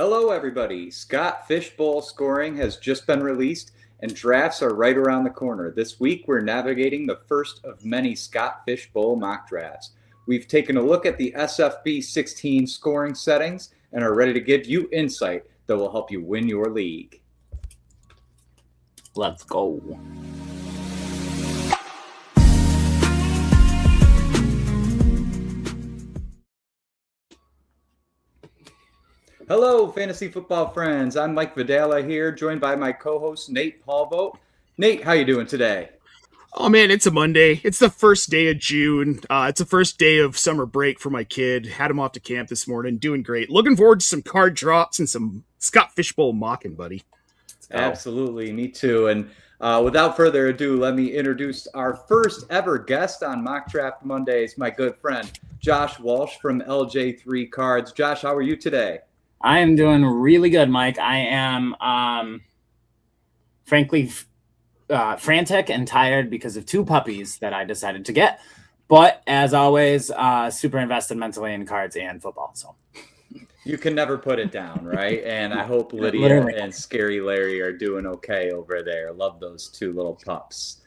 Hello, everybody. Scott Fishbowl scoring has just been released, and drafts are right around the corner. This week, we're navigating the first of many Scott Fishbowl mock drafts. We've taken a look at the SFB 16 scoring settings and are ready to give you insight that will help you win your league. Let's go. Hello, fantasy football friends. I'm Mike Vadala here, joined by my co-host Nate Paulvote. Nate, how you doing today? Oh man, it's a Monday. It's the first day of June. It's the first day of summer break for my kid. Had him off to camp this morning. Doing great. Looking forward to some card drops and some Scott Fishbowl mocking, buddy. Absolutely, me too. And without further ado, let me introduce our first ever guest on Mock Draft Mondays, my good friend, Josh Walsh from LJ3 Cards. Josh, how are you today? I am doing really good, Mike. I am, frankly, frantic and tired because of two puppies that I decided to get. But as always, super invested mentally in cards and football. So you can never put it down, right? And I hope Lydia and Scary Larry are doing okay over there. Love those two little pups.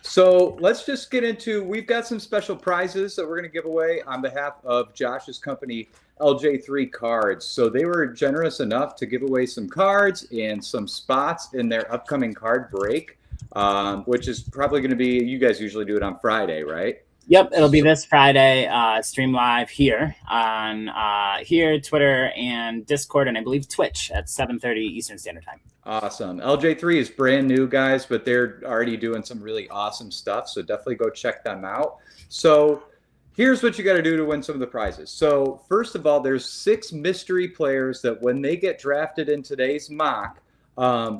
So let's just get into, we've got some special prizes that we're going to give away on behalf of Josh's company, LJ3 Cards. So they were generous enough to give away some cards and some spots in their upcoming card break, which is probably going to be, you guys usually do it on Friday, right? Yep, it'll be this Friday, stream live here on Twitter and Discord, and I believe Twitch at 7:30 Eastern Standard Time. Awesome. LJ3 is brand new, guys, but they're already doing some really awesome stuff, so definitely go check them out. So here's what you got to do to win some of the prizes. So first of all, there's 6 mystery players that when they get drafted in today's mock,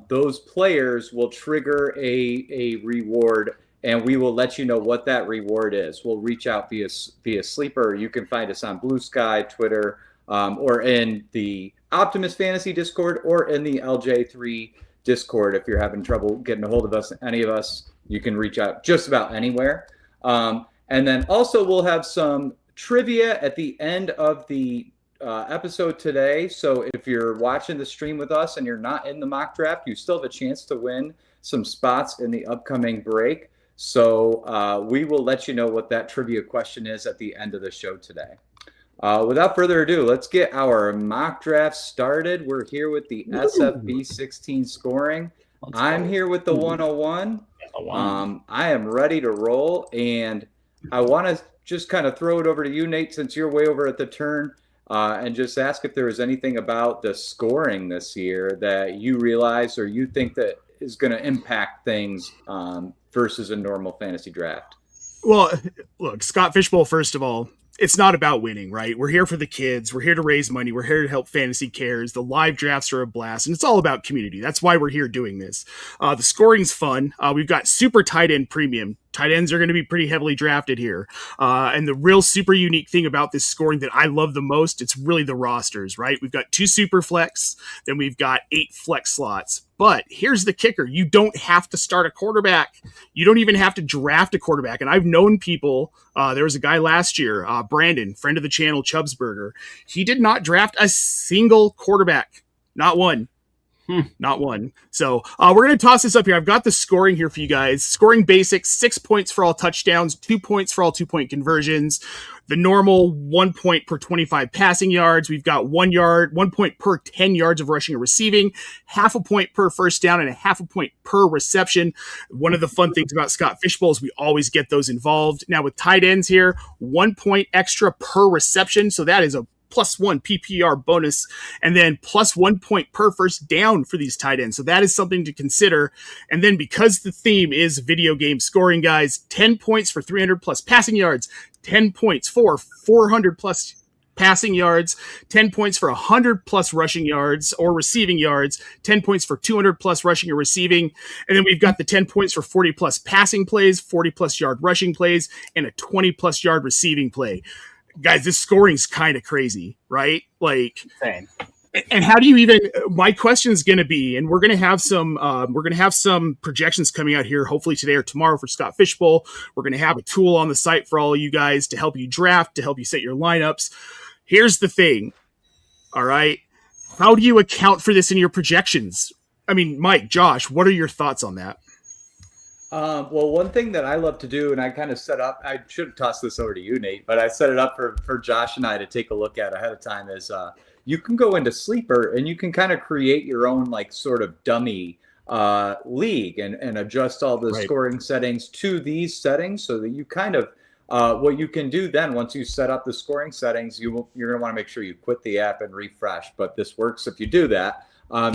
those players will trigger a reward, and we will let you know what that reward is. We'll reach out via Sleeper. You can find us on Blue Sky, Twitter, or in the Optimus Fantasy Discord, or in the LJ3 Discord. If you're having trouble getting a hold of us, any of us, you can reach out just about anywhere. And then also we'll have some trivia at the end of the episode today. So if you're watching the stream with us and you're not in the mock draft, you still have a chance to win some spots in the upcoming break. So we will let you know what that trivia question is at the end of the show today. Without further ado, let's get our mock draft started. We're here with the SFB 16 scoring. I'm here with the 101. I am ready to roll, and I want to just kind of throw it over to you, Nate, since you're way over at the turn, and just ask if there was anything about the scoring this year that you realize or you think that is going to impact things versus a normal fantasy draft. Well, look, Scott Fishbowl, first of all, it's not about winning, right? We're here for the kids. We're here to raise money. We're here to help Fantasy Cares. The live drafts are a blast, and it's all about community. That's why we're here doing this. The scoring's fun. We've got super tight end premium. Tight ends are going to be pretty heavily drafted here. And the real super unique thing about this scoring that I love the most, it's really the rosters, right? We've got 2 Superflex, then we've got 8 flex slots. But here's the kicker. You don't have to start a quarterback. You don't even have to draft a quarterback. And I've known people, there was a guy last year, Brandon, friend of the channel, Chubbsburger. He did not draft a single quarterback. Not one. Not one. So we're going to toss this up here. I've got the scoring here for you guys. Scoring basics, 6 points for all touchdowns, 2 points for all 2-point conversions. The normal 1 point per 25 passing yards. We've got 1 point per 10 yards of rushing or receiving, half a point per first down, and a half a point per reception. One of the fun things about Scott Fishbowl is we always get those involved. Now with tight ends here, 1 point extra per reception. So that is a +1 PPR bonus, and then +1 point per first down for these tight ends. So that is something to consider. And then because the theme is video game scoring, guys, 10 points for 300 plus passing yards, 10 points for 400 plus passing yards, 10 points for 100 plus rushing yards or receiving yards, 10 points for 200 plus rushing or receiving. And then we've got the 10 points for 40 plus passing plays, 40 plus yard rushing plays, and a 20 plus yard receiving play. Guys, this scoring's kind of crazy, right? Like, Same. And how do you even? My question is going to be, and we're going to have some projections coming out here, hopefully today or tomorrow for Scott Fishbowl. We're going to have a tool on the site for all of you guys to help you draft, to help you set your lineups. Here's the thing, all right? How do you account for this in your projections? I mean, Mike, Josh, what are your thoughts on that? Well, one thing that I love to do, and I kind of set up, I should have tossed this over to you, Nate, but I set it up for Josh and I to take a look at ahead of time is you can go into Sleeper and you can kind of create your own like sort of dummy league and adjust all the scoring settings to these settings so that you kind of what you can do then once you set up the scoring settings, you're going to want to make sure you quit the app and refresh. But this works if you do that.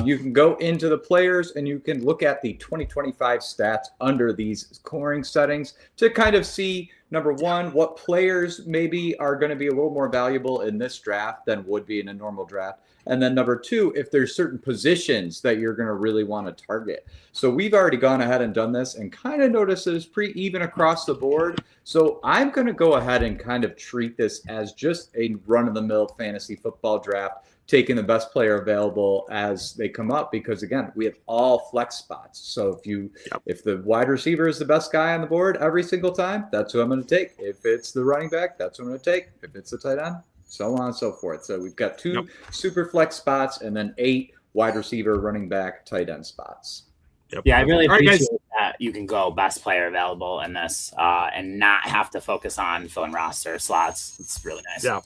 You can go into the players and you can look at the 2025 stats under these scoring settings to kind of see, number one, what players maybe are going to be a little more valuable in this draft than would be in a normal draft. And then number two, if there's certain positions that you're going to really want to target. So we've already gone ahead and done this and kind of noticed that it's pretty even across the board. So I'm going to go ahead and kind of treat this as just a run-of-the-mill fantasy football draft, taking the best player available as they come up, because again, we have all flex spots. So if the wide receiver is the best guy on the board every single time, that's who I'm going to take. If it's the running back, that's who I'm going to take. If it's the tight end, so on and so forth. So we've got 2 super flex spots and then 8 wide receiver, running back, tight end spots. Yeah, I really appreciate that you can go best player available in this and not have to focus on filling roster slots. It's really nice. Yeah.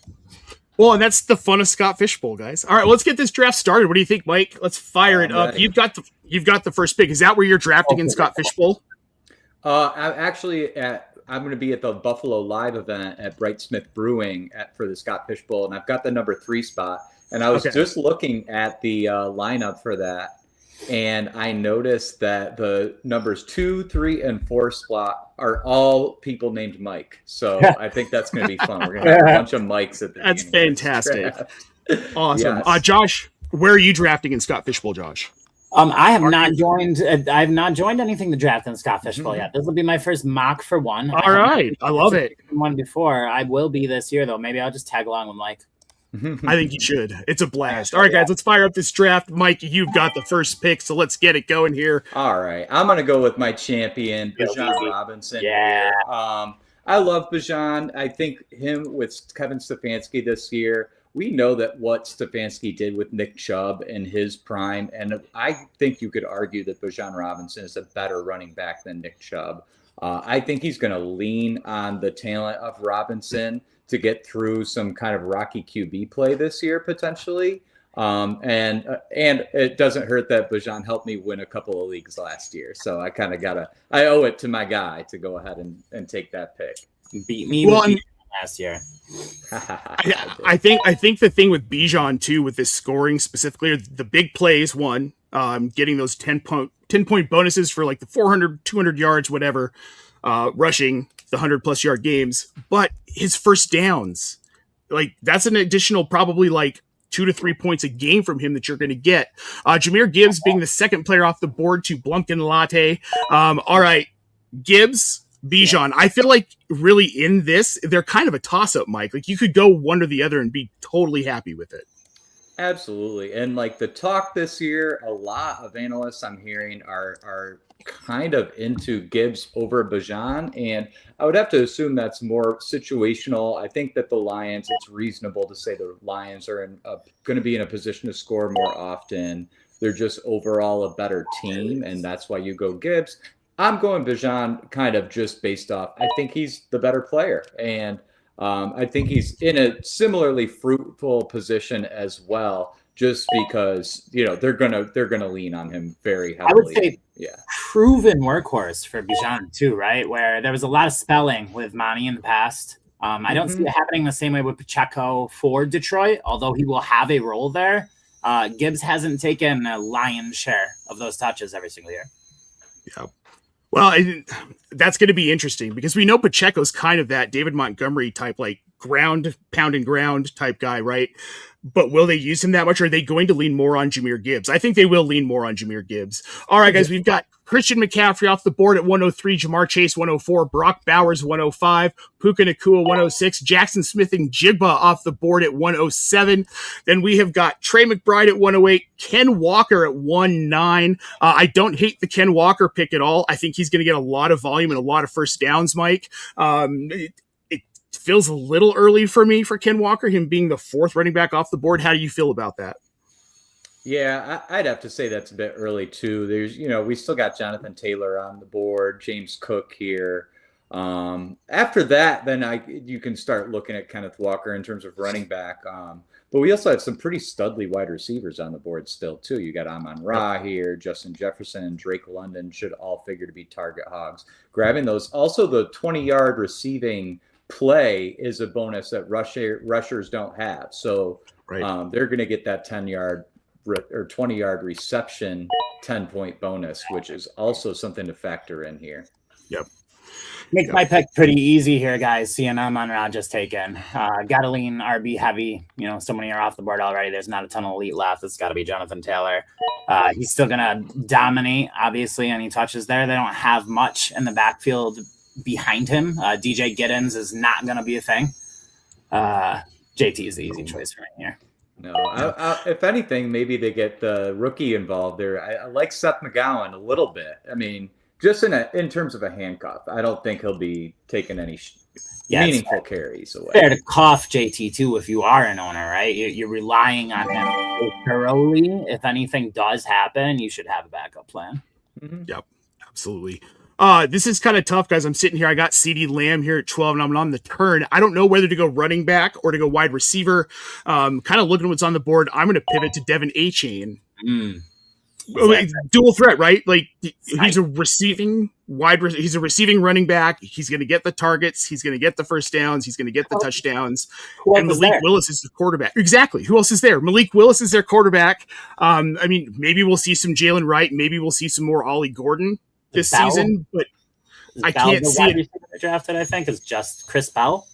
Well, and that's the fun of Scott Fishbowl, guys. All right, let's get this draft started. What do you think, Mike? Let's fire it up. You've got the first pick. Is that where you're drafting in Scott Fishbowl? I'm going to be at the Buffalo Live event at Brightsmith Brewing for the Scott Fishbowl, and I've got the number 3 spot. And I was just looking at the lineup for that, and I noticed that the numbers 2, 3, and 4 spot are all people named Mike. So I think that's going to be fun. We're going to have a bunch of Mikes at the That's fantastic. Awesome. Yes. Josh, where are you drafting in Scott Fishbowl, Josh? I have not joined. I have not joined anything to draft in Scott Fishbowl yet. This will be my first mock for one. All right, I love it. One before I will be this year though. Maybe I'll just tag along with Mike. I think you should. It's a blast. All right, guys, let's fire up this draft. Mike, you've got the first pick, so let's get it going here. All right, I'm going to go with my champion, Bijan Robinson. Yeah. I love Bijan. I think him with Kevin Stefanski this year. We know that what Stefanski did with Nick Chubb in his prime, and I think you could argue that Bijan Robinson is a better running back than Nick Chubb. I think he's going to lean on the talent of Robinson to get through some kind of rocky QB play this year, potentially. And it doesn't hurt that Bijan helped me win a couple of leagues last year. So I owe it to my guy to go ahead and take that pick. Beat me last year. I think the thing with Bijan too, with this scoring specifically, the big plays, one, getting those 10-point bonuses for like the 400, 200 yards, whatever, rushing the 100+ yard games, but his first downs, like that's an additional probably like 2 to 3 points a game from him that you're going to get. Jahmyr Gibbs being the second player off the board to Blumpkin Latte. All right, Gibbs, Bijan. I feel like really in this, they're kind of a toss-up, Mike. Like you could go one or the other and be totally happy with it. Absolutely. And like the talk this year, a lot of analysts I'm hearing are kind of into Gibbs over Bijan. And I would have to assume that's more situational. I think that the Lions, it's reasonable to say the Lions are going to be in a position to score more often. They're just overall a better team. And that's why you go Gibbs. I'm going Bijan kind of just based off. I think he's the better player. And I think he's in a similarly fruitful position as well, just because, they're gonna lean on him very heavily. I would say proven workhorse for Bijan too, right? Where there was a lot of spelling with Monty in the past. I don't see it happening the same way with Pacheco for Detroit, although he will have a role there. Gibbs hasn't taken a lion's share of those touches every single year. Yeah. Well, that's going to be interesting because we know Pacheco's kind of that David Montgomery type, like ground, pound and ground type guy, right? But will they use him that much? Or are they going to lean more on Jahmyr Gibbs? I think they will lean more on Jahmyr Gibbs. All right, guys, we've got Christian McCaffrey off the board at 103, Jamar Chase 104, Brock Bowers 105, Puka Nacua 106, Jackson Smith and Jigba off the board at 107. Then we have got Trey McBride at 108, Ken Walker at 19. I don't hate the Ken Walker pick at all. I think he's going to get a lot of volume and a lot of first downs, Mike. It feels a little early for me for Ken Walker, him being the 4th running back off the board. How do you feel about that? Yeah, I'd have to say that's a bit early too. There's, we still got Jonathan Taylor on the board, James Cook here. After that, then you can start looking at Kenneth Walker in terms of running back. But we also have some pretty studly wide receivers on the board still too. You got Amon-Ra here, Justin Jefferson, and Drake London should all figure to be target hogs. Grabbing those. Also, the 20-yard receiving play is a bonus that rushers don't have. So they're going to get that 10-yard or 20-yard reception 10-point bonus, which is also something to factor in here. Yep. Makes my pick pretty easy here, guys. Seeing Amon-Ra just taken. Gotta lean RB heavy. So many are off the board already. There's not a ton of elite left. It's got to be Jonathan Taylor. He's still gonna dominate, obviously, any touches there. They don't have much in the backfield behind him. DJ Giddens is not gonna be a thing. JT is the easy choice for me here. No, if anything, maybe they get the rookie involved there. I like Seth McGowan a little bit. I mean, just in terms of a handcuff, I don't think he'll be taking any meaningful carries away. Fair to cough JT too if you are an owner, right? You're relying on him so thoroughly. If anything does happen, you should have a backup plan. Mm-hmm. Yep, absolutely. This is kind of tough, guys. I'm sitting here. I got CeeDee Lamb here at 12, and I'm on the turn. I don't know whether to go running back or to go wide receiver. Kind of looking at what's on the board. I'm going to pivot to Devin Achane. Dual threat, right? Like he's a receiving he's a receiving running back. He's going to get the targets. He's going to get the first downs. He's going to get the touchdowns. And Malik Willis is the quarterback. Exactly. Who else is there? Malik Willis is their quarterback. I mean, maybe we'll see some Jalen Wright. Maybe we'll see some more Ollie Gordon this season, but I can't see it. Drafted, I think, is just Chris Bell.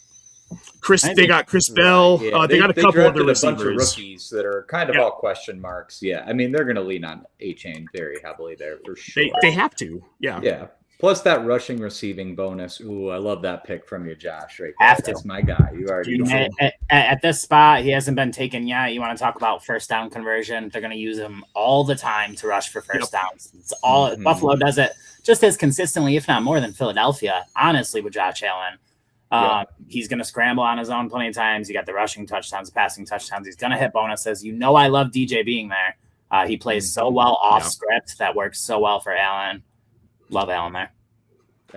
They got Chris Bell. Yeah, they got a couple of the receivers. A bunch of rookies that are kind of all question marks. Yeah, I mean, they're going to lean on Achane very heavily there for sure. They have to. Yeah. Yeah. Plus that rushing receiving bonus. Ooh, I love that pick from you, Josh. Right there. That's my guy. You already know. At this spot, he hasn't been taken yet. You want to talk about first down conversion? They're going to use him all the time to rush for first downs. It's all Buffalo does it just as consistently, if not more, than Philadelphia. Honestly, with Josh Allen. He's going to scramble on his own plenty of times. You got the rushing touchdowns, passing touchdowns. He's going to hit bonuses. I love DJ being there. He plays so well off script. That works so well for Allen. Love Allen there.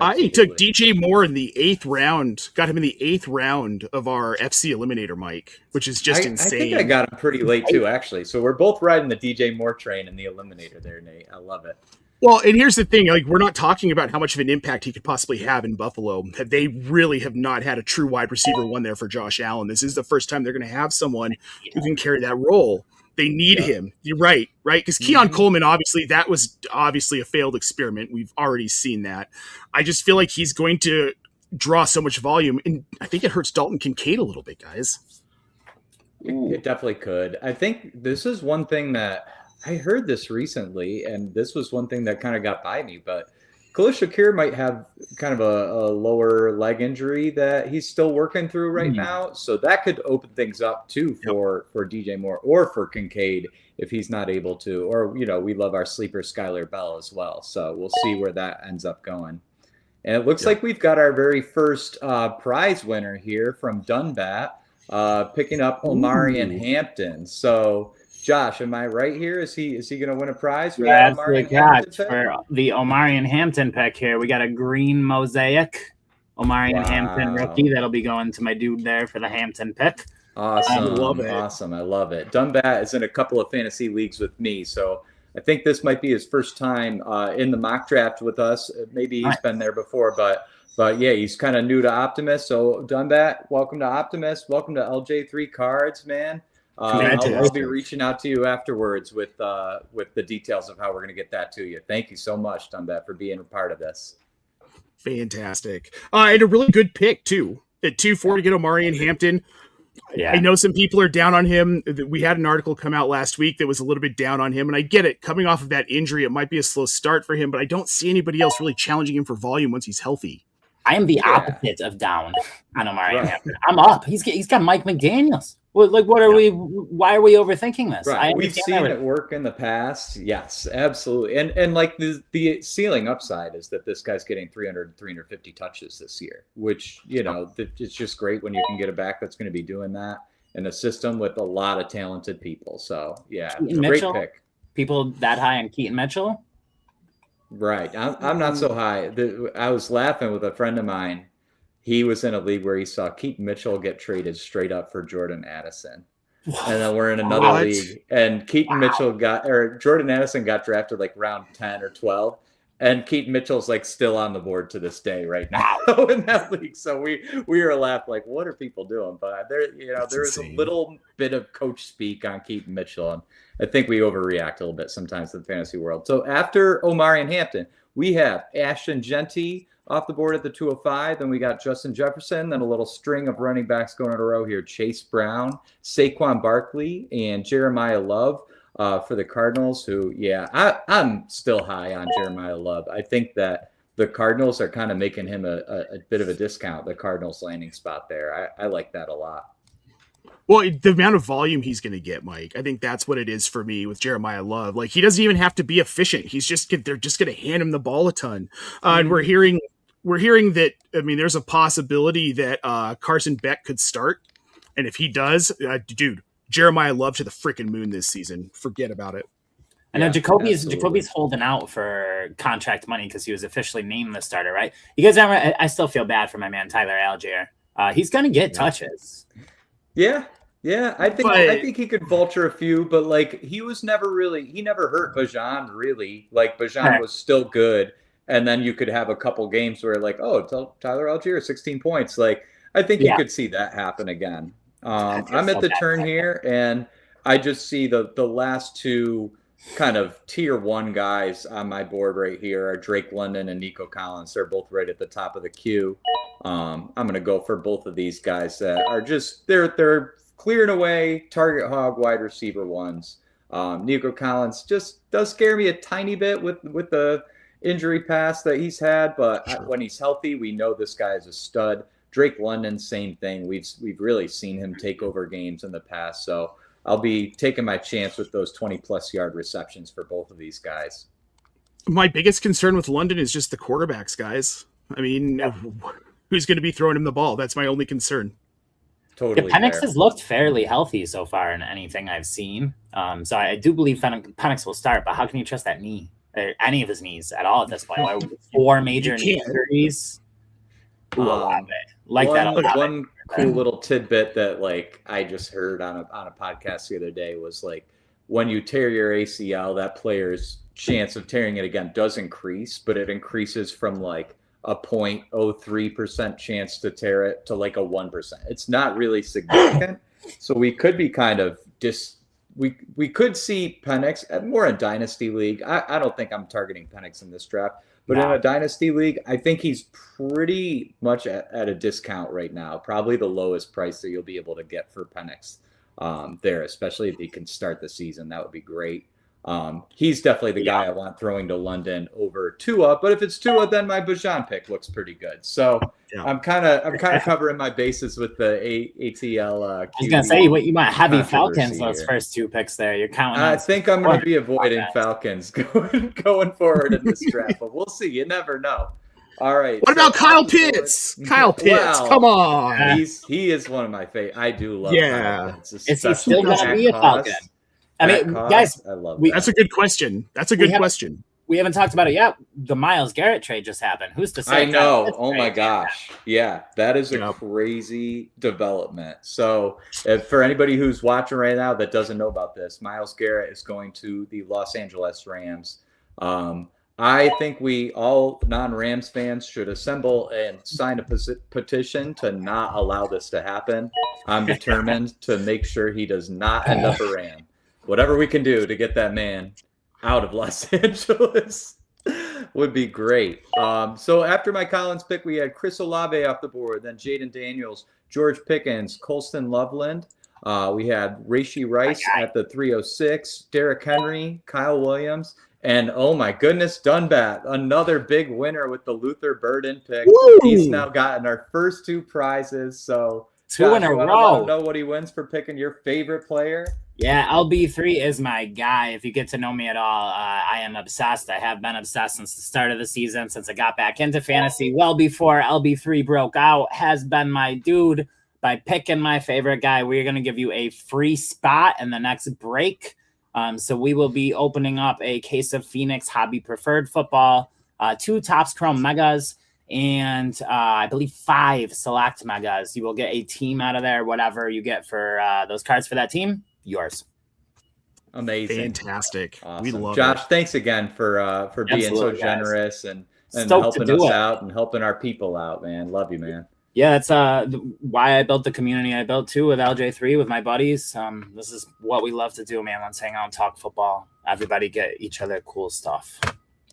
I took DJ Moore in the 8th round. Got him in the 8th round of our FC Eliminator, Mike, which is just insane. I think I got him pretty late too, actually. So we're both riding the DJ Moore train in the Eliminator there, Nate. I love it. Well, and here's the thing, like we're not talking about how much of an impact he could possibly have in Buffalo. They really have not had a true wide receiver one there for Josh Allen. This is the first time they're going to have someone who can carry that role. They need him. You're right? Because Keon Coleman, that was obviously a failed experiment. We've already seen that. I just feel like he's going to draw so much volume, and I think it hurts Dalton Kincaid a little bit, guys. It definitely could. I think this is one thing that I heard this recently, and this was one thing that kind of got by me, but Khalil Shakir might have kind of a lower leg injury that he's still working through right now. So that could open things up too for DJ Moore or for Kincaid if he's not able to, or, we love our sleeper Skylar Bell as well. So we'll see where that ends up going. And it looks like we've got our very first prize winner here from Dunbat, picking up Omarion Hampton. So Josh, am I right here? Is he going to win a prize for the Omarion Hampton pick here? We got a green mosaic Omarion Hampton rookie that'll be going to my dude there for the Hampton pick. Awesome. I love it. Dunbat is in a couple of fantasy leagues with me, so I think this might be his first time in the mock draft with us. Maybe he's been there before, but yeah, he's kind of new to Optimus. So Dunbat, welcome to Optimus. Welcome to LJ3 Cards, man. I'll be reaching out to you afterwards with the details of how we're going to get that to you. Thank you so much, Dunbat, for being a part of this. Fantastic. And a really good pick, too. At 2-4 to get Omarion Hampton. Yeah. I know some people are down on him. We had an article come out last week that was a little bit down on him, and I get it. Coming off of that injury, it might be a slow start for him, but I don't see anybody else really challenging him for volume once he's healthy. I am the opposite of down on Omarion Hampton. I'm up. He's got Mike McDaniels. What are we? Why are we overthinking this? Right. We've seen it work in the past. Yes, absolutely. And like the ceiling upside is that this guy's getting 350 touches this year, which, it's just great when you can get a back that's going to be doing that. in a system with a lot of talented people. So yeah, Keaton great Mitchell? pick. People that high on Keaton Mitchell? Right. I'm not so high. I was laughing with a friend of mine. He was in a league where he saw Keaton Mitchell get traded straight up for Jordan Addison. And then we're in another league, and Keaton Mitchell Jordan Addison got drafted like round 10 or 12. And Keaton Mitchell's like still on the board to this day right now in that league. So we were laughing like, what are people doing? But there's a little bit of coach speak on Keaton Mitchell, and I think we overreact a little bit sometimes in the fantasy world. So after Omari and Hampton, we have Ashton Genty off the board at the 205. Then we got Justin Jefferson. Then a little string of running backs going in a row here: Chase Brown, Saquon Barkley, and Jeremiah Love. For the Cardinals, who, I'm still high on Jeremiah Love. I think that the Cardinals are kind of making him a bit of a discount, the Cardinals landing spot there. I like that a lot. Well, the amount of volume he's going to get, Mike, I think that's what it is for me with Jeremiah Love. Like, he doesn't even have to be efficient. They're just going to hand him the ball a ton. And we're hearing that, I mean, there's a possibility that Carson Beck could start. And if he does, dude, Jeremiah Love to the freaking moon this season. Forget about it. I know Jacoby's holding out for contract money because he was officially named the starter, right? You guys remember? I still feel bad for my man Tyler Algier. He's gonna get touches. Yeah. I think he could vulture a few, but like he never hurt Bijan really. Like Bijan was still good, and then you could have a couple games where like, oh, Tyler Algier 16 points. Like I think you could see that happen again. I'm at the turn here, and I just see the last two kind of tier one guys on my board right here are Drake London and Nico Collins. They're both right at the top of the queue. I'm going to go for both of these guys that are just they're clearing away target hog wide receiver ones. Nico Collins just does scare me a tiny bit with the injury past that he's had, but when he's healthy, we know this guy is a stud. Drake London, same thing. We've really seen him take over games in the past. So I'll be taking my chance with those 20-plus yard receptions for both of these guys. My biggest concern with London is just the quarterbacks, guys. I mean, who's going to be throwing him the ball? That's my only concern. Totally. Penix has looked fairly healthy so far in anything I've seen. So I do believe Penix will start, but how can you trust that knee? Or any of his knees at all at this point? 4 major knee injuries. One cool little tidbit that like I just heard on a podcast the other day was like when you tear your ACL, that player's chance of tearing it again does increase, but it increases from like a 0.03% chance to tear it to like a 1%. It's not really significant. So we could be kind of we could see Penix more in Dynasty League. I don't think I'm targeting Penix in this draft. But in a Dynasty League, I think he's pretty much at a discount right now. Probably the lowest price that you'll be able to get for Penix there, especially if he can start the season. That would be great. He's definitely the guy I want throwing to London over Tua. But if it's Tua, then my Bijan pick looks pretty good. So I'm kind of covering my bases with the ATL. I was gonna say you might heavy Falcons those first 2 picks there. You're counting. I think I'm going to be avoiding Falcons going forward in this draft, but we'll see. You never know. All right. What about Kyle Pitts? Kyle Pitts, come on. He is one of my favorite. I do love. Yeah. Is he still going to be a Falcon? I mean, guys, I love that's a good question. That's a good question. We haven't talked about it yet. The Myles Garrett trade just happened. Who's to say? I know. Oh my gosh. Yeah, that is a crazy development. So for anybody who's watching right now that doesn't know about this, Myles Garrett is going to the Los Angeles Rams. I think we all non-Rams fans should assemble and sign a petition to not allow this to happen. I'm determined to make sure he does not end up a Ram. Whatever we can do to get that man out of Los Angeles would be great. So after my Collins pick, we had Chris Olave off the board, then Jayden Daniels, George Pickens, Colston Loveland. We had Rashee Rice at the 306, Derrick Henry, Kyle Williams, and oh my goodness, Dunbat, another big winner with the Luther Burden pick. Woo! He's now gotten our first 2 prizes. So 2 in a row. Know what he wins for picking your favorite player? Yeah, LB3 is my guy. If you get to know me at all, I am obsessed. I have been obsessed since the start of the season, since I got back into fantasy. Well before LB3 broke out, has been my dude. by picking my favorite guy, we're going to give you a free spot in the next break. So we will be opening up a case of Phoenix Hobby Preferred Football, 2 Topps Chrome Megas, and I believe 5 Select Megas. You will get a team out of there. Whatever you get for those cards for that team, yours. Amazing. Fantastic. Awesome. We love Josh, it. thanks again for being so Absolutely, generous and Stoked to helping do us it. out and helping our people out, man. Love you, man. Yeah, that's why I built the community I built too with LJ3 with my buddies. This is what we love to do, man. Let's hang out and talk football. Everybody get each other cool stuff.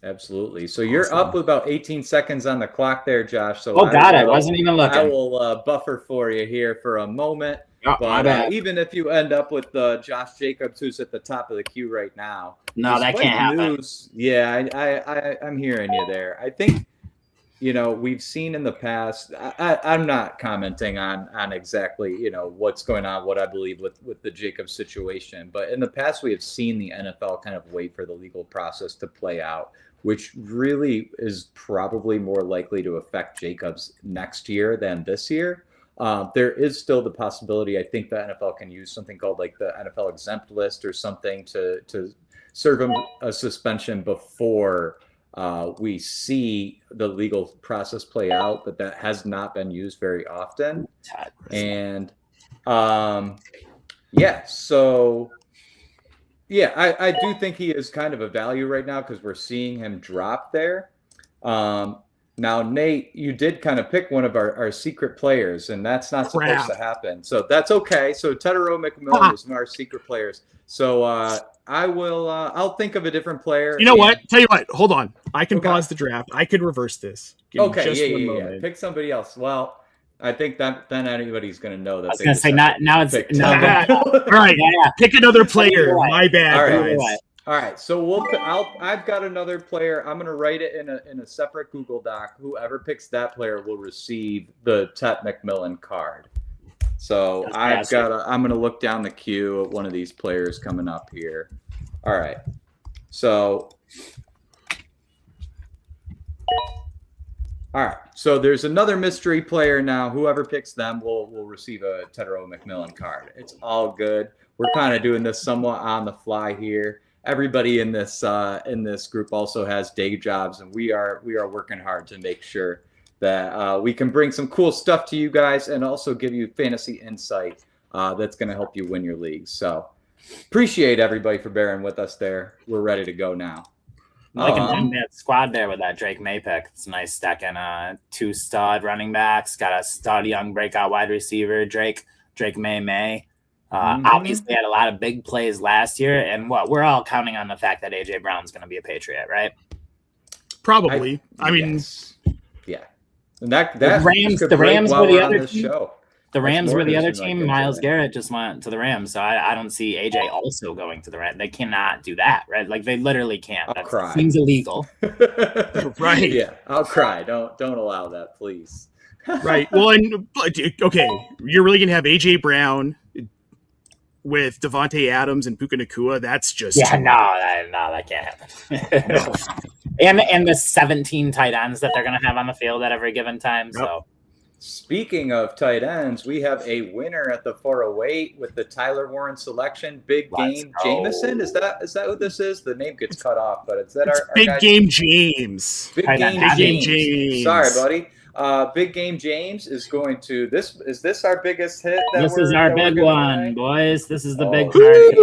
Absolutely. So you're up with about 18 seconds on the clock there, Josh. So I wasn't even looking. I will buffer for you here for a moment. Oh, but even if you end up with Josh Jacobs, who's at the top of the queue right now, no, that can't happen. Yeah, I'm hearing you there. I think, we've seen in the past. I'm not commenting on exactly what's going on, what I believe with the Jacobs situation, but in the past we have seen the NFL kind of wait for the legal process to play out, which really is probably more likely to affect Jacobs next year than this year. There is still the possibility. I think the NFL can use something called like the NFL exempt list or something to serve him a suspension before we see the legal process play out, but that has not been used very often. And I do think he is kind of a value right now because we're seeing him drop there. Now, Nate, you did kind of pick one of our secret players, and that's not supposed to happen. So that's okay. So Tedero McMillan is one of our secret players. So I'll think of a different player. You know what? Tell you what. Hold on. I can pause the draft. I can reverse this. Give me just one moment. Pick somebody else. Well, I think that then anybody's going to know that. I was going to say now it's all right. Yeah. Pick another player. My bad. All right. All right, so I've got another player. I'm gonna write it in a separate Google Doc. Whoever picks that player will receive the Tet McMillan card. So I'm gonna look down the queue at one of these players coming up here. All right, so there's another mystery player now. Whoever picks them will receive a Tedero McMillan card. It's all good. We're kind of doing this somewhat on the fly here. Everybody in this group also has day jobs, and we are working hard to make sure that we can bring some cool stuff to you guys and also give you fantasy insight that's going to help you win your leagues. So appreciate everybody for bearing with us there. We're ready to go now. Liking that squad there with that Drake May pick. It's nice stacking 2 stud running backs, got a stud young breakout wide receiver, Drake May. Obviously had a lot of big plays last year, and we're all counting on the fact that AJ Brown's going to be a Patriot, right? Probably. I mean, yeah. And that the Rams were the other team. The Rams were the other team. Like Myles Garrett just went to the Rams, so I don't see AJ also going to the Rams. They cannot do that, right? Like they literally can't. I'll cry. Seems illegal. Right? Yeah, I'll cry. Don't allow that, please. Right. Well, okay, you're really gonna have AJ Brown with Devontae Adams and Puka Nacua. That's just that can't happen. and the 17 tight ends that they're going to have on the field at every given time. Yep. So, speaking of tight ends, we have a winner at the 408 with the Tyler Warren selection. Big Game Jameson. Is that what this is? The name gets cut off, but is that our Big guy? Game James? Big Game James. Sorry, buddy. Big Game James is going to this. Is this our biggest hit? This is our big one, boys. This is the big card.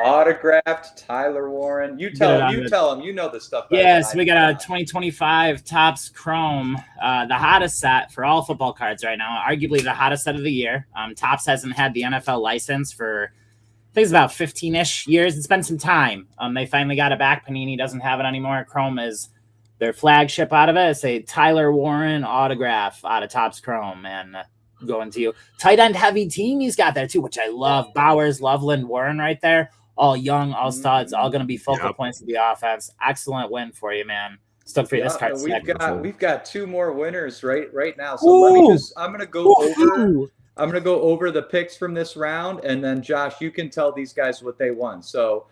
Autographed Tyler Warren. You tell him. You know the stuff. Yes, we got a 2025 Topps Chrome, the hottest set for all football cards right now. Arguably the hottest set of the year. Topps hasn't had the NFL license for I think it's about 15-ish years. It's been some time. They finally got it back. Panini doesn't have it anymore. Chrome is their flagship out of it. It's a Tyler Warren autograph out of Topps Chrome, and going to you. Tight end heavy team he's got there too, which I love. Bowers, Loveland, Warren right there. All young, all studs, all going to be focal points of the offense. Excellent win for you, man. Stoked for you. This card. We've got 2 more winners right now. So I'm going to go over I'm going to go over the picks from this round, and then Josh, you can tell these guys what they won. So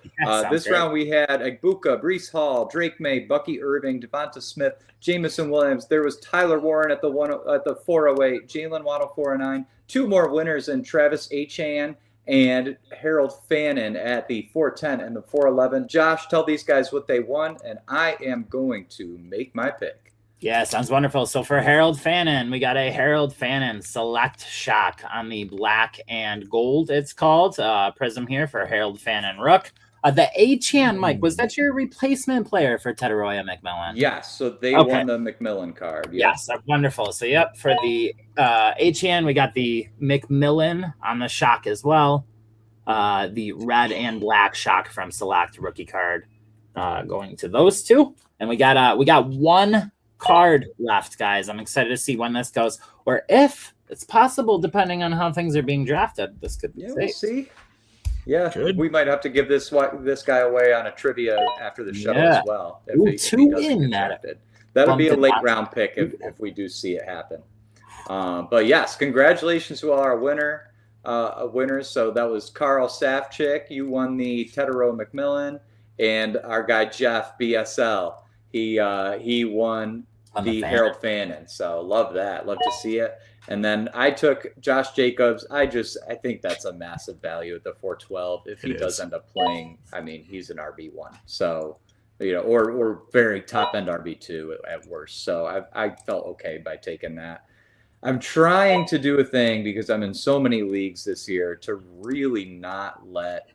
this round we had Egbuka, Breece Hall, Drake May, Bucky Irving, Devonta Smith, Jamison Williams. There was Tyler Warren at the 408, Jalen Waddle 409. Two more winners in Travis Etienne and Harold Fannin at the 410 and the 411. Josh, tell these guys what they won, and I am going to make my pick. Yeah, sounds wonderful. So for Harold Fannin, we got a Harold Fannin Select Shock on the black and gold, it's called. Prism here for Harold Fannin Rook. The A-Chan, Mike, was that your replacement player for Teteroya McMillan? Yes, so they won the McMillan card. Yes, wonderful. So, yep, for the A-Chan, we got the McMillan on the shock as well. The red and black shock from Select rookie card going to those two. And we got one card left, guys. I'm excited to see when this goes, or if it's possible, depending on how things are being drafted. This could be we'll see. Yeah, good. We might have to give this guy away on a trivia after the show as well. If he doesn't get drafted. That'll be a late round pick if we do see it happen. But yes, congratulations to all our winners. So that was Carl Safchik. You won the Tetero McMillan, and our guy Jeff BSL. He won the Harold Fannin. So love that. Love to see it. And then I took Josh Jacobs. I think that's a massive value at the 412. If he does end up playing, I mean, he's an RB1. So, or very top end RB2 at worst. So I felt okay by taking that. I'm trying to do a thing because I'm in so many leagues this year to really not let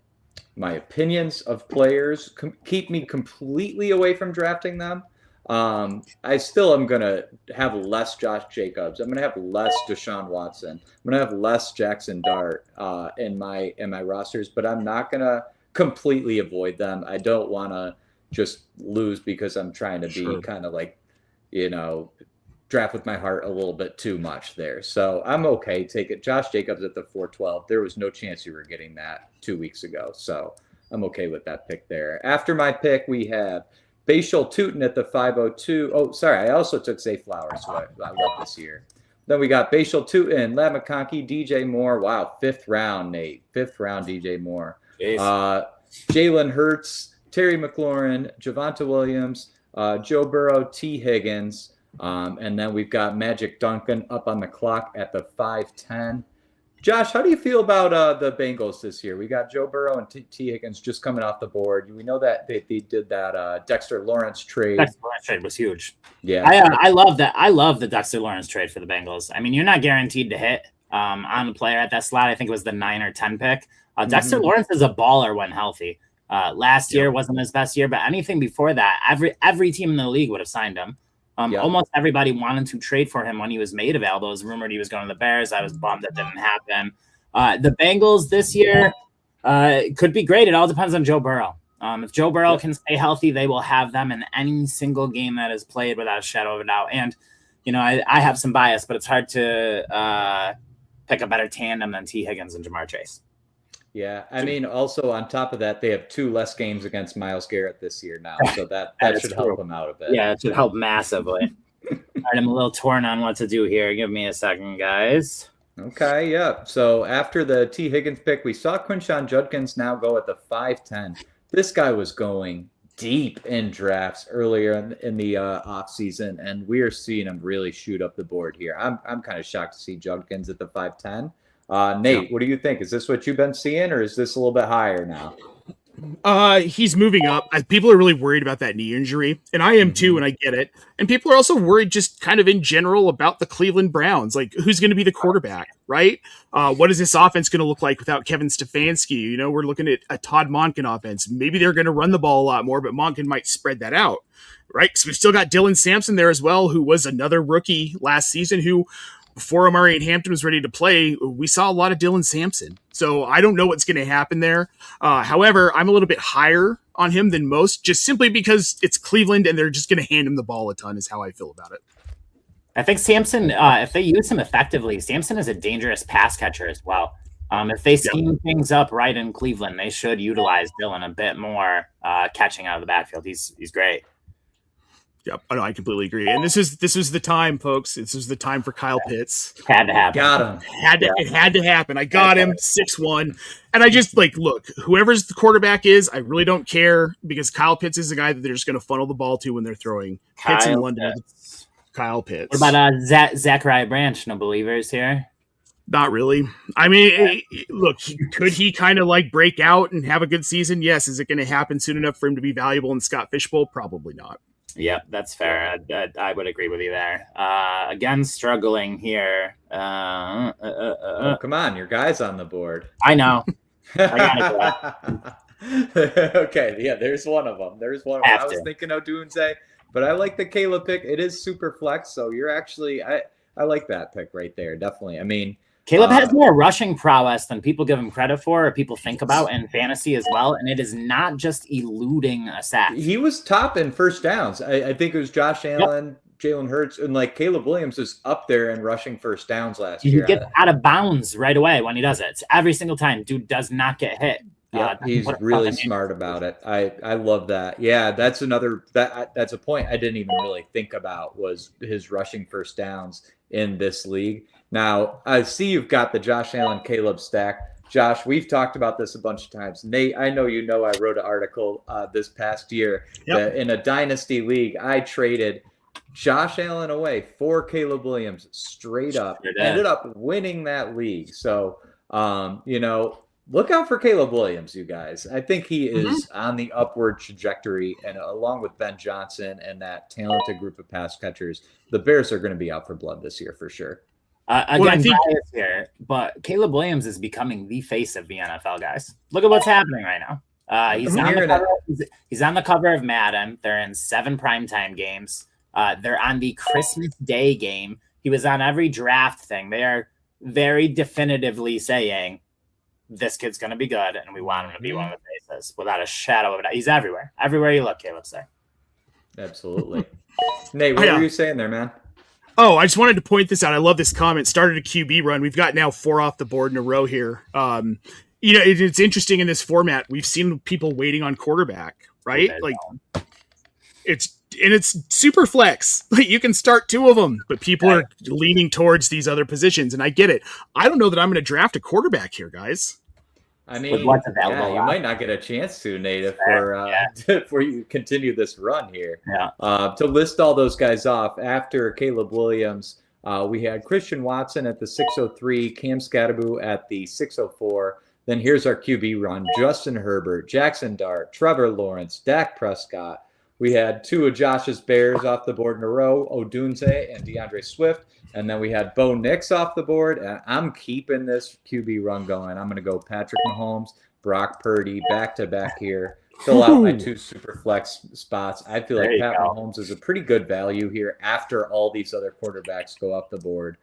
my opinions of players keep me completely away from drafting them. I still am going to have less Josh Jacobs. I'm going to have less Deshaun Watson. I'm going to have less Jackson Dart in my rosters, but I'm not going to completely avoid them. I don't want to just lose because I'm trying to be kind of like, draft with my heart a little bit too much there. So I'm okay. Take it. Josh Jacobs at the 412. There was no chance you were getting that 2 weeks ago. So I'm okay with that pick there. After my pick, we have Bashal Tootin at the 502. Oh, sorry. I also took Zay Flowers, so I love this year. Then we got Bashal Tootin, Lab McConkey, DJ Moore. Wow, 5th round, Nate. 5th round, DJ Moore. Jalen Hurts, Terry McLaurin, Javonte Williams, Joe Burrow, T. Higgins. And then we've got Magic Duncan up on the clock at the 510. Josh, how do you feel about the Bengals this year? We got Joe Burrow and T. Higgins just coming off the board. We know that they did that Dexter Lawrence trade. Dexter Lawrence trade was huge. Yeah, I love that. I love the Dexter Lawrence trade for the Bengals. I mean, you're not guaranteed to hit on the player at that slot. I think it was the 9 or 10 pick. Dexter Lawrence is a baller when healthy. Last year wasn't his best year, but anything before that, every team in the league would have signed him. Almost everybody wanted to trade for him when he was made available. It was rumored he was going to the Bears. I was bummed that didn't happen. The Bengals this year could be great. It all depends on Joe Burrow. If Joe Burrow can stay healthy, they will have them in any single game that is played without a shadow of a doubt. And, I have some bias, but it's hard to pick a better tandem than T. Higgins and Jamar Chase. Yeah, I mean, also on top of that, they have 2 less games against Myles Garrett this year now, so that should help them out a bit. Yeah, it should help massively. All right, I'm a little torn on what to do here. Give me a second, guys. Okay, yeah. So after the T. Higgins pick, we saw Quinshon Judkins now go at the 510. This guy was going deep in drafts earlier in the offseason, and we are seeing him really shoot up the board here. I'm kind of shocked to see Judkins at the 510. Nate, what do you think? Is this what you've been seeing, or is this a little bit higher now? He's moving up. People are really worried about that knee injury, and I am too, and I get it. And people are also worried just kind of in general about the Cleveland Browns. Like, who's going to be the quarterback, right? What is this offense going to look like without Kevin Stefanski? We're looking at a Todd Monken offense. Maybe they're going to run the ball a lot more, but Monken might spread that out, right? Because we've still got Dylan Sampson there as well, who was another rookie last season who, before Amari and Hampton was ready to play, we saw a lot of Dylan Sampson. So I don't know what's going to happen there. However, I'm a little bit higher on him than most, just simply because it's Cleveland and they're just going to hand him the ball a ton is how I feel about it. I think Sampson, if they use him effectively, Sampson is a dangerous pass catcher as well. If they scheme things up right in Cleveland, they should utilize Dylan a bit more catching out of the backfield. He's great. Yep. Oh, no, I completely agree. And this is the time, folks. This is the time for Kyle Pitts. Had to happen. Got him. It had to happen. I got him 6-1. And I just look, whoever's the quarterback is, I really don't care because Kyle Pitts is the guy that they're just going to funnel the ball to when they're throwing. Pitts in London. Kyle Pitts. What about Zachariah Branch? No believers here? Not really. I mean, look, could he kind of break out and have a good season? Yes. Is it going to happen soon enough for him to be valuable in Scott Fishbowl? Probably not. Yep, that's fair. I would agree with you there. Again, struggling here. Oh, come on, your guy's on the board. I know. I gotta Okay, yeah, there's one of them. I was thinking Odunze, but I like the Caleb pick. It is super flex, so you're actually I like that pick right there. Definitely. I mean, Caleb has more rushing prowess than people give him credit for or people think about in fantasy as well. And it is not just eluding a sack. He was top in first downs. I think it was Josh Allen, Jalen Hurts, and Caleb Williams is up there in rushing first downs last year. He gets out of bounds right away when he does it. It's every single time. Dude does not get hit. Yeah, he's really smart about it. I love that. Yeah, that's that's a point I didn't even really think about was his rushing first downs in this league. Now, I see you've got the Josh Allen Caleb stack. Josh, we've talked about this a bunch of times. Nate, I know I wrote an article this past year that in a dynasty league, I traded Josh Allen away for Caleb Williams straight up. Ended up winning that league. So, look out for Caleb Williams, you guys. I think he is on the upward trajectory, and along with Ben Johnson and that talented group of pass catchers, the Bears are going to be out for blood this year for sure. Again, bias here, but Caleb Williams is becoming the face of the NFL, guys. Look at what's happening right now. He's on the cover of Madden. They're in 7 primetime games. They're on the Christmas Day game. He was on every draft thing. They are very definitively saying, this kid's going to be good, and we want him to be one of the faces without a shadow of a doubt. He's everywhere. Everywhere you look, Caleb's there. Absolutely. Nate, what were you saying there, man? Oh, I just wanted to point this out. I love this comment. Started a QB run. We've got now 4 off the board in a row here. It's interesting in this format. We've seen people waiting on quarterback, right? It's super flex. You can start 2 of them, but people are leaning towards these other positions, and I get it. I don't know that I'm going to draft a quarterback here, guys. I mean, you might not get a chance to, Nate, if you continue this run here. Yeah. To list all those guys off, after Caleb Williams, we had Christian Watson at the 603, Cam Scatterbu at the 604. Then here's our QB run: Justin Herbert, Jackson Dart, Trevor Lawrence, Dak Prescott. We had 2 of Josh's Bears off the board in a row, Odunze and DeAndre Swift. And then we had Bo Nix off the board. And I'm keeping this QB run going. I'm going to go Patrick Mahomes, Brock Purdy, back-to-back here. Fill out my 2 super flex spots. I feel like Pat Mahomes is a pretty good value here after all these other quarterbacks go off the board.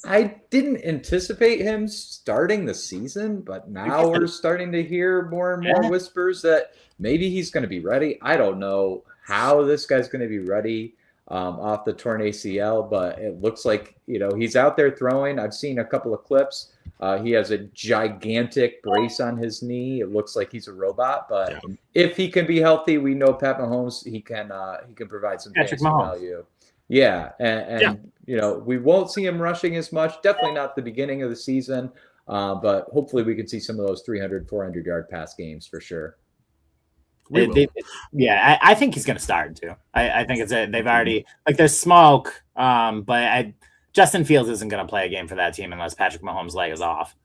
I didn't anticipate him starting the season, but now we're starting to hear more and more whispers that maybe he's going to be ready. I don't know how this guy's going to be ready off the torn ACL, but it looks like, he's out there throwing. I've seen a couple of clips. He has a gigantic brace on his knee. It looks like he's a robot, but if he can be healthy, we know Pat Mahomes, he can provide some fantasy value. Yeah. And we won't see him rushing as much. Definitely not the beginning of the season. But hopefully we can see some of those 300, 400 yard pass games for sure. I think he's going to start too. I think they've already there's smoke. But Justin Fields isn't going to play a game for that team unless Patrick Mahomes' leg is off.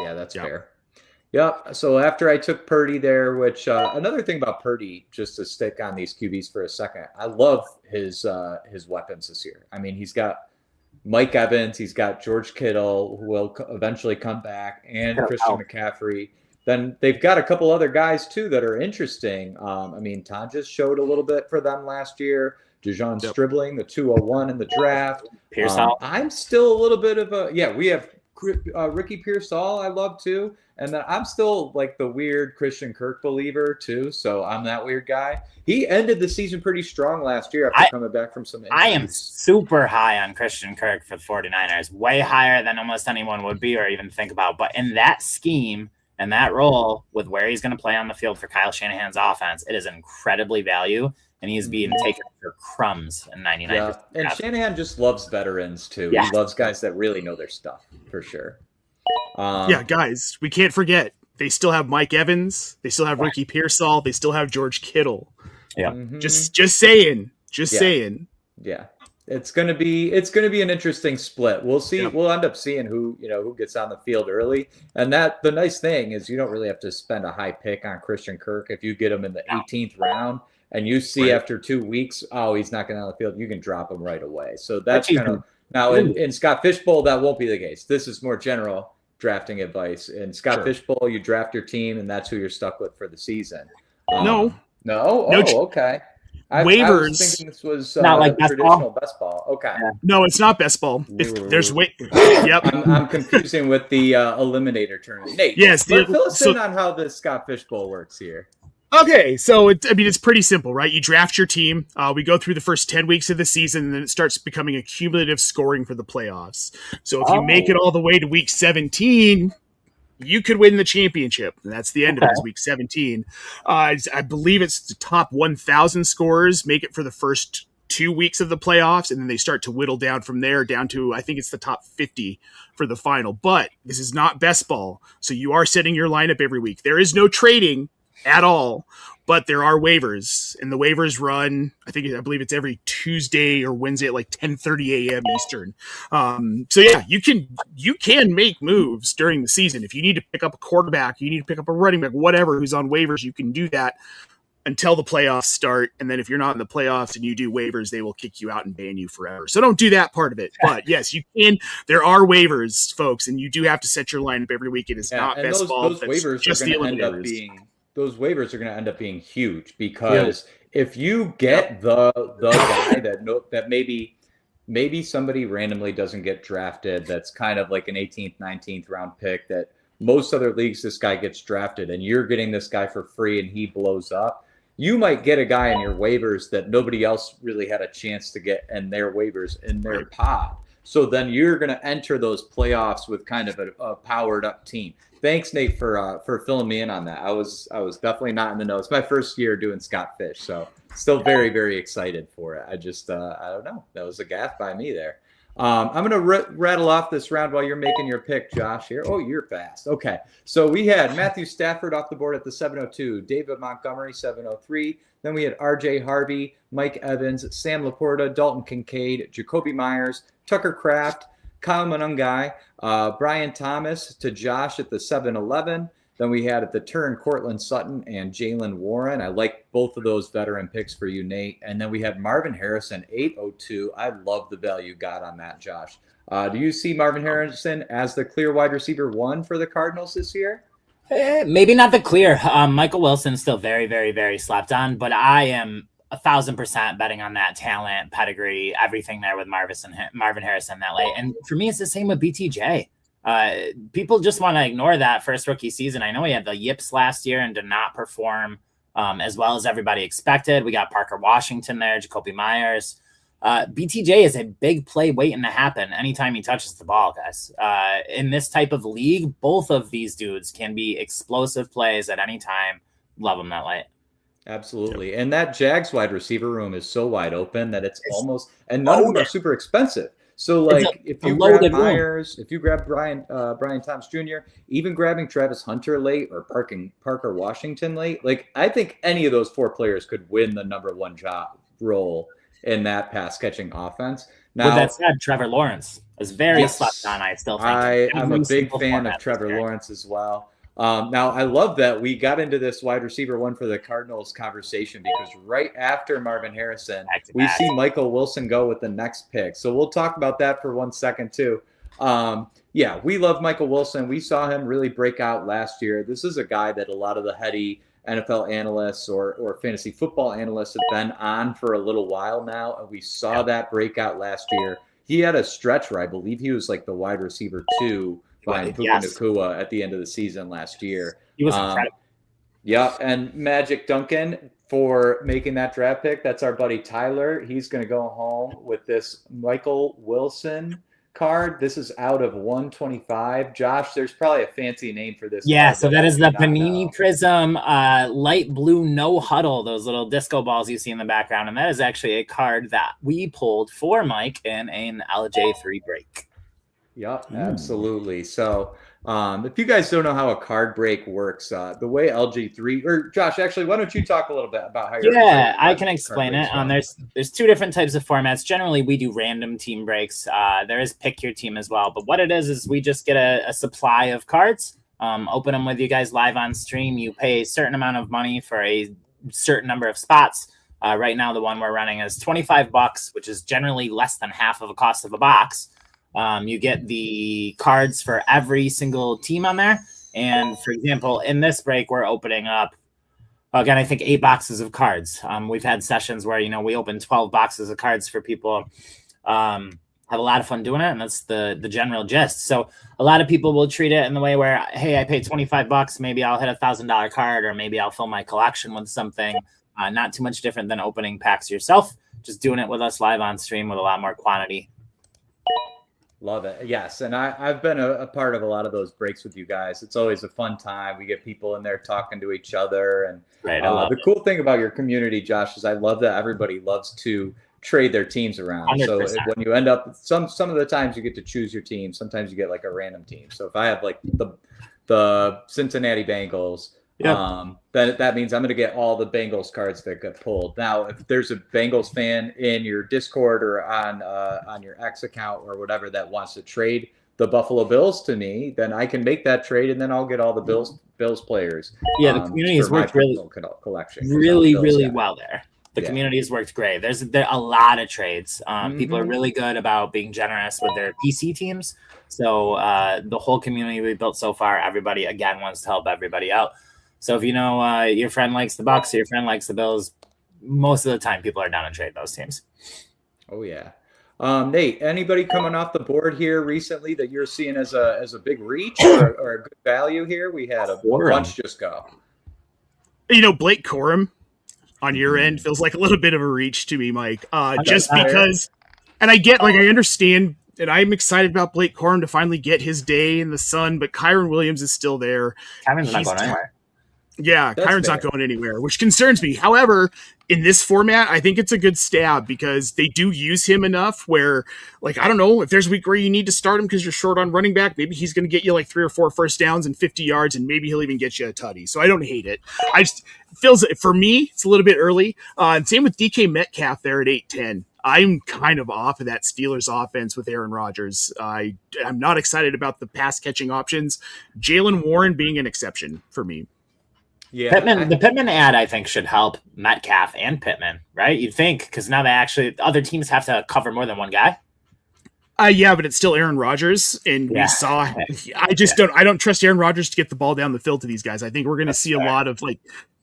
Yeah, that's fair. Yep. So after I took Purdy there, which another thing about Purdy, just to stick on these QBs for a second, I love his weapons this year. I mean, he's got Mike Evans, he's got George Kittle, who will eventually come back, and Christian McCaffrey. Then they've got a couple other guys too that are interesting. Tom just showed a little bit for them last year. Bijan Stribling, the 201 in the draft. Pearsall. I'm still a little bit of we have Ricky Pearsall I love too. And then I'm still the weird Christian Kirk believer too. So I'm that weird guy. He ended the season pretty strong last year after coming back from some injuries. I am super high on Christian Kirk for the 49ers, way higher than almost anyone would be or even think about. But in that scheme and that role with where he's going to play on the field for Kyle Shanahan's offense, it is incredibly value. and he's being taken for crumbs in 99%. Yeah, and Shanahan just loves veterans too. Yeah. He loves guys that really know their stuff for sure. Yeah, guys, we can't forget they still have Mike Evans, they still have Ricky Pearsall, they still have George Kittle. Yeah, just saying, saying. Yeah, it's gonna be an interesting split. We'll see. Yep. We'll end up seeing who gets on the field early, and that the nice thing is you don't really have to spend a high pick on Christian Kirk if you get him in the 18th round. And you see after 2 weeks, oh, he's not going on the field. You can drop him right away. So that's kind of now in Scott Fishbowl, that won't be the case. This is more general drafting advice. In Scott Fishbowl, you draft your team, and that's who you're stuck with for the season. No. Oh, okay. Waivers. I was thinking this was not like traditional best ball. Okay. Yeah. No, it's not best ball. If there's yep. I'm confusing with the Eliminator tournament. Nate, yes. Fill us in on how the Scott Fishbowl works here. Okay, so it's pretty simple, right? You draft your team. We go through the first 10 weeks of the season, and then it starts becoming a cumulative scoring for the playoffs. So if you make it all the way to week 17, you could win the championship. And that's the end of it, is week 17. I believe it's the top 1,000 scorers make it for the first 2 weeks of the playoffs, and then they start to whittle down from there down to, I think it's the top 50 for the final. But this is not best ball, so you are setting your lineup every week. There is no trading at all, but there are waivers, and the waivers run, I believe it's every Tuesday or Wednesday at like 10:30 a.m. Eastern. So yeah, you can make moves during the season. If you need to pick up a quarterback, you need to pick up a running back, whatever, who's on waivers, you can do that until the playoffs start. And then if you're not in the playoffs and you do waivers, they will kick you out and ban you forever. So don't do that part of it. But yes, you can. There are waivers, folks, and you do have to set your lineup every week. It is not best ball. Those waivers just are going to end up being. Those waivers are going to end up being huge because if you get the guy that maybe somebody randomly doesn't get drafted, that's kind of like an 18th, 19th round pick that most other leagues this guy gets drafted, and you're getting this guy for free and he blows up. You might get a guy in your waivers that nobody else really had a chance to get in their waivers in their pod. So then you're going to enter those playoffs with kind of a powered up team. Thanks, Nate, for filling me in on that. I was definitely not in the know. It's my first year doing Scott Fish, so still very, very excited for it. I just I don't know. That was a gaffe by me there. I'm going to rattle off this round while you're making your pick, Josh, here. Oh, you're fast. Okay. So we had Matthew Stafford off the board at the 702, David Montgomery, 703. Then we had R.J. Harvey, Mike Evans, Sam Laporta, Dalton Kincaid, Jacoby Myers, Tucker Kraft, Kyle Monungai, Brian Thomas to Josh at the 711. Then we had at the turn Cortland Sutton and Jalen Warren. I like both of those veteran picks for you, Nate. And then we had Marvin Harrison, 802. I love the value you got on that, Josh. Do you see Marvin Harrison as the clear wide receiver 1 for the Cardinals this year? Maybe not the clear. Michael Wilson's still very, very, very slept on, but I am 1,000% betting on that talent, pedigree, everything there with Marvin Harrison that late. And for me, it's the same with BTJ. People just want to ignore that first rookie season. I know he had the yips last year and did not perform as well as everybody expected. We got Parker Washington there, Jacoby Myers. BTJ is a big play waiting to happen anytime he touches the ball, guys. In this type of league, both of these dudes can be explosive plays at any time. Love them that late. Absolutely. And that Jags wide receiver room is so wide open that it's almost, and none of them are super expensive. So like if you grab Myers, if you grab Brian Thomas Jr., even grabbing Travis Hunter late or Parker Washington late, like I think any of those 4 players could win the number 1 job role in that pass catching offense. Now, with that said, Trevor Lawrence is very slept on. I still think I'm a big fan of Trevor Lawrence as well. Now, I love that we got into this wide receiver 1 for the Cardinals conversation because right after Marvin Harrison, we see Michael Wilson go with the next pick. So we'll talk about that for 1 second too. Yeah, we love Michael Wilson. We saw him really break out last year. This is a guy that a lot of the heady NFL analysts or fantasy football analysts have been on for a little while now. And we saw that breakout last year. He had a stretch where I believe he was like the wide receiver 2 behind Puka Nacua at the end of the season last year. He was incredible. Yeah, and Magic Duncan for making that draft pick. That's our buddy Tyler. He's going to go home with this Michael Wilson card. This is out of 125. Josh, there's probably a fancy name for this. Yeah, card so that I is do the not Panini know. Prism light blue no huddle, those little disco balls you see in the background. And that is actually a card that we pulled for Mike in an LJ3 break. Yep, absolutely. So if you guys don't know how a card break works, the way LG3 or Josh, actually, why don't you talk a little bit about how Yeah, I card can explain breaks it. run? There's two different types of formats. Generally, we do random team breaks. There is pick your team as well. But what it is we just get a supply of cards, open them with you guys live on stream. You pay a certain amount of money for a certain number of spots. Right now, the one we're running is $25, which is generally less than half of the cost of a box. You get the cards for every single team on there. And for example, in this break, we're opening up, again, I think 8 boxes of cards. We've had sessions where, we open 12 boxes of cards for people. Have a lot of fun doing it. And that's the general gist. So a lot of people will treat it in the way where, hey, I paid $25. Maybe I'll hit $1,000 card, or maybe I'll fill my collection with something. Not too much different than opening packs yourself. Just doing it with us live on stream with a lot more quantity. Love it. Yes. And I've been a part of a lot of those breaks with you guys. It's always a fun time. We get people in there talking to each other. And Right, the cool thing about your community, Josh, is I love that everybody loves to trade their teams around. 100%. So when you end up, some of the times you get to choose your team. Sometimes you get like a random team. So if I have like the Cincinnati Bengals, then that means I'm going to get all the Bengals cards that get pulled. Now, if there's a Bengals fan in your Discord or on your X account or whatever that wants to trade the Buffalo Bills to me, then I can make that trade, and then I'll get all the Bills players. Yeah, the community has worked collection really well there. The community has worked great. There's a lot of trades. People are really good about being generous with their PC teams. So the whole community we built so far, everybody again wants to help everybody out. So if your friend likes the Bucs or your friend likes the Bills, most of the time people are down to trade those teams. Oh yeah. Nate, anybody coming off the board here recently that you're seeing as a big reach or a good value here? We had a bunch just go. Blake Corum on your end feels like a little bit of a reach to me, Mike. Just because, and I understand, and I'm excited about Blake Corum to finally get his day in the sun, but Kyron Williams is still there. Kyron's not going anywhere. Yeah, Kyron's not going anywhere, which concerns me. However, in this format, I think it's a good stab because they do use him enough where, I don't know, if there's a week where you need to start him because you're short on running back, maybe he's going to get you 3 or 4 first downs and 50 yards, and maybe he'll even get you a tutty. So I don't hate it. For me, it's a little bit early. And same with DK Metcalf there at 8-10. I'm kind of off of that Steelers offense with Aaron Rodgers. I'm not excited about the pass catching options. Jaylen Warren being an exception for me. Yeah, the Pittman ad I think should help Metcalf and Pittman, right? You'd think, because now other teams have to cover more than one guy. Yeah, but it's still Aaron Rodgers, and we saw. I don't trust Aaron Rodgers to get the ball down the field to these guys. I think we're going to see a lot of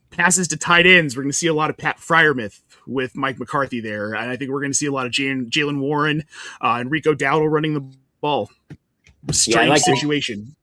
passes to tight ends. We're going to see a lot of Pat Freiermuth with Mike McCarthy there, and I think we're going to see a lot of Jaylen Warren and Rico Dowdle running the ball. Strange situation.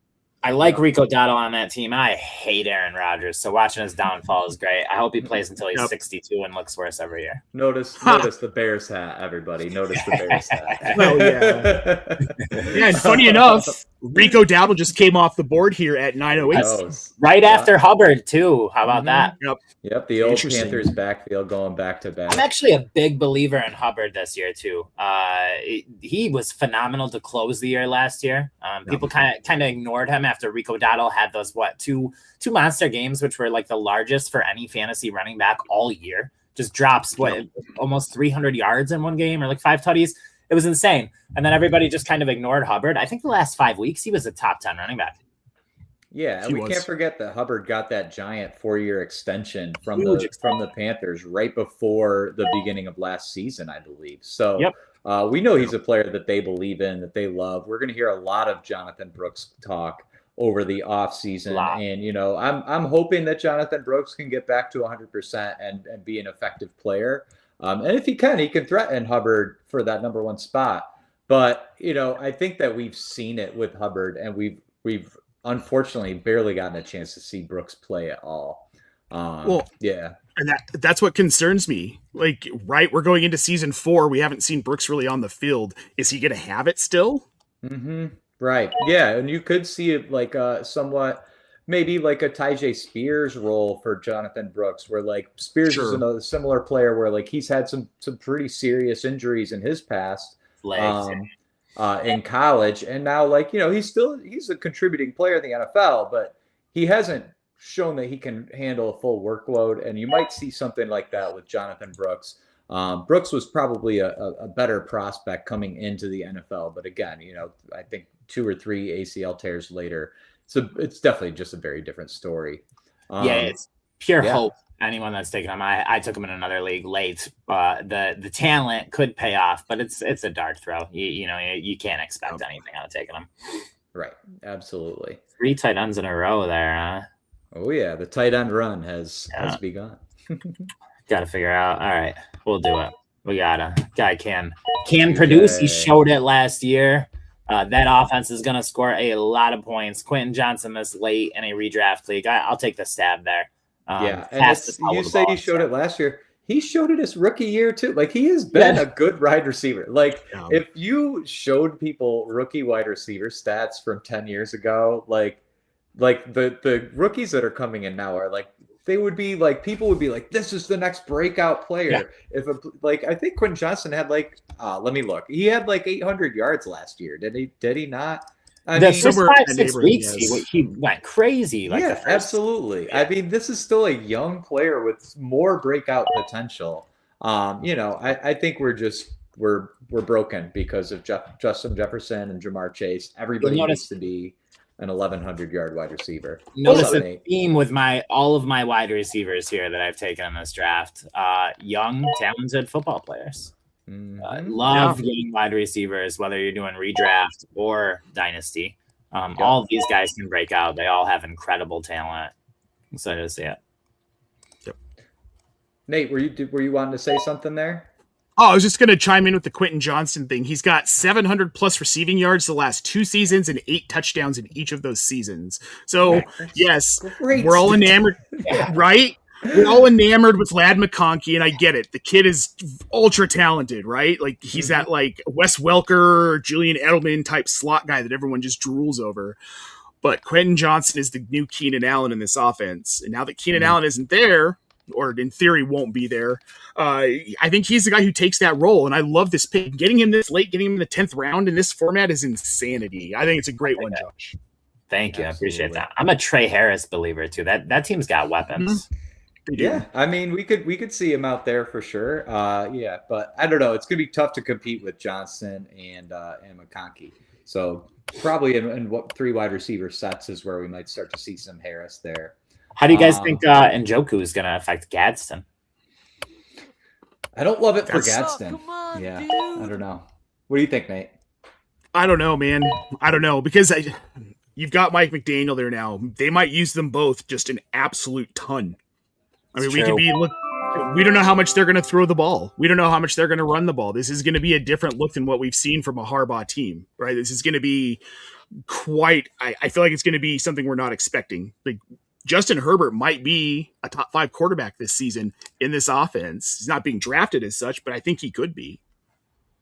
I like Rico Dowdle on that team. I hate Aaron Rodgers, so watching his downfall is great. I hope he plays until he's 62 and looks worse every year. Notice the Bears hat, everybody. Notice the Bears hat. Oh, yeah. Yeah, and funny enough, Rico Dowdle just came off the board here at 9:08. Right after Hubbard, too. How about that? Yep, the old Panthers backfield going back to back. I'm actually a big believer in Hubbard this year, too. He was phenomenal to close the year last year. People kind of ignored him after Rico Dowdle had those, two monster games, which were the largest for any fantasy running back all year. Just drops, almost 300 yards in one game or 5 tutties. It was insane. And then everybody just kind of ignored Hubbard. I think the last 5 weeks, he was a top 10 running back. Yeah, and we can't forget that Hubbard got that giant 4-year extension from the Panthers right before the beginning of last season, I believe. So we know he's a player that they believe in, that they love. We're going to hear a lot of Jonathan Brooks talk over the offseason. And, I'm hoping that Jonathan Brooks can get back to 100% and be an effective player. And if he can threaten Hubbard for that number 1 spot. But, I think that we've seen it with Hubbard, and we've unfortunately barely gotten a chance to see Brooks play at all. And that's what concerns me. We're going into season 4. We haven't seen Brooks really on the field. Is he going to have it still? Mm-hmm. Right. Yeah, and you could see it like somewhat maybe like a Tyjae Spears role for Jonathan Brooks, where like Spears is Sure. another similar player where like he's had some pretty serious injuries in his past Legs. um in college, and now like he's a contributing player in the NFL, but he hasn't shown that he can handle a full workload, and you might see something like that with Jonathan Brooks. Brooks was probably a better prospect coming into the NFL, but again, I think 2 or 3 ACL tears later, so it's definitely just a very different story. Yeah, it's pure Yeah. hope. Anyone that's taken him, I took him in another league late. The talent could pay off, but it's a dart throw. You can't expect anything out of taking him. Right, absolutely. 3 tight ends in a row there, huh? Oh yeah, the tight end run has begun. Got to figure out. All right, we'll do it. We got a guy can produce. He showed it last year. That offense is going to score a lot of points. Quentin Johnson this late in a redraft league. I'll take the stab there. Yeah, and you say he showed it last year. He showed it his rookie year too. Like he has been a good wide receiver. Like if you showed people rookie wide receiver stats from 10 years ago, like the rookies that are coming in now are like they would be like people would be like this is the next breakout player. Yeah. If I think Quentin Johnson had like let me look. He had like 800 yards last year. Did he not? I mean, first 5-6 weeks, he went crazy. Absolutely. I mean, this is still a young player with more breakout potential. I think we're broken because of Justin Jefferson and Jamar Chase. Everybody needs to be an 1,100-yard wide receiver. Notice a theme with all of my wide receivers here that I've taken in this draft. Young, talented football players. Love young wide receivers, whether you're doing redraft or dynasty. All of these guys can break out. They all have incredible talent. I'm excited to see it. Yep. Nate, were you wanting to say something there? Oh, I was just going to chime in with the Quentin Johnson thing. He's got 700 plus receiving yards the last 2 seasons and 8 touchdowns in each of those seasons. So yes, we're all enamored, right? We're all enamored with Lad McConkey, and I get it. The kid is ultra talented, right? Like he's that like Wes Welker, Julian Edelman type slot guy that everyone just drools over. But Quentin Johnson is the new Keenan Allen in this offense. And now that Keenan Allen isn't there, or in theory won't be there, I think he's the guy who takes that role. And I love this pick. Getting him this late, getting him in the 10th round in this format is insanity. I think it's a great one, Josh. Thank you. Absolutely. I appreciate that. I'm a Trey Harris believer too. That team's got weapons. Yeah, I mean, we could see him out there for sure. Yeah, but I don't know. It's gonna be tough to compete with Johnson and McConkey. So probably in what 3 wide receiver sets is where we might start to see some Harris there. How do you guys think Njoku is gonna affect Gadsden? I don't love it for Gadsden. Yeah, dude. I don't know. What do you think, Nate? I don't know, man. I don't know because you've got Mike McDaniel there now. They might use them both just an absolute ton. I mean, we don't know how much they're going to throw the ball. We don't know how much they're going to run the ball. This is going to be a different look than what we've seen from a Harbaugh team, right? This is going to be I feel like it's going to be something we're not expecting. Like Justin Herbert might be a top 5 quarterback this season in this offense. He's not being drafted as such, but I think he could be.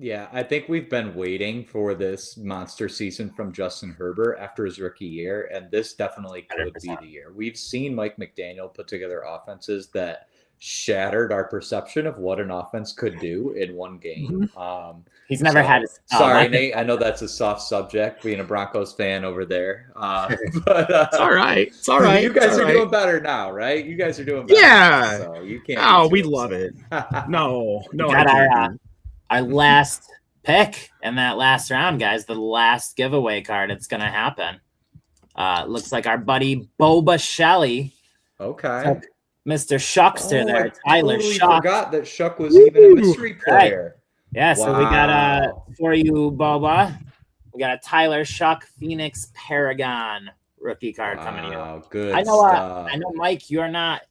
Yeah, I think we've been waiting for this monster season from Justin Herbert after his rookie year, and this definitely could 100%. Be the year. We've seen Mike McDaniel put together offenses that shattered our perception of what an offense could do in one game. He's never had it. Sorry, Nate. I know that's a soft subject, being a Broncos fan over there. But it's all right. It's all right. You guys are doing better now, right? You guys are doing better. Yeah. So you can't. Oh, we love it. No. Our last pick in that last round, guys, the last giveaway card. It's going to happen. Looks like our buddy Boba Shelley. Okay. Mr. Shuckster there. Tyler totally Shuck. Forgot that Shuck was even a mystery player. Right. Yeah, so we got for you, Boba. We got a Tyler Shuck Phoenix Paragon rookie card coming to you. Good. I know, Mike, you're not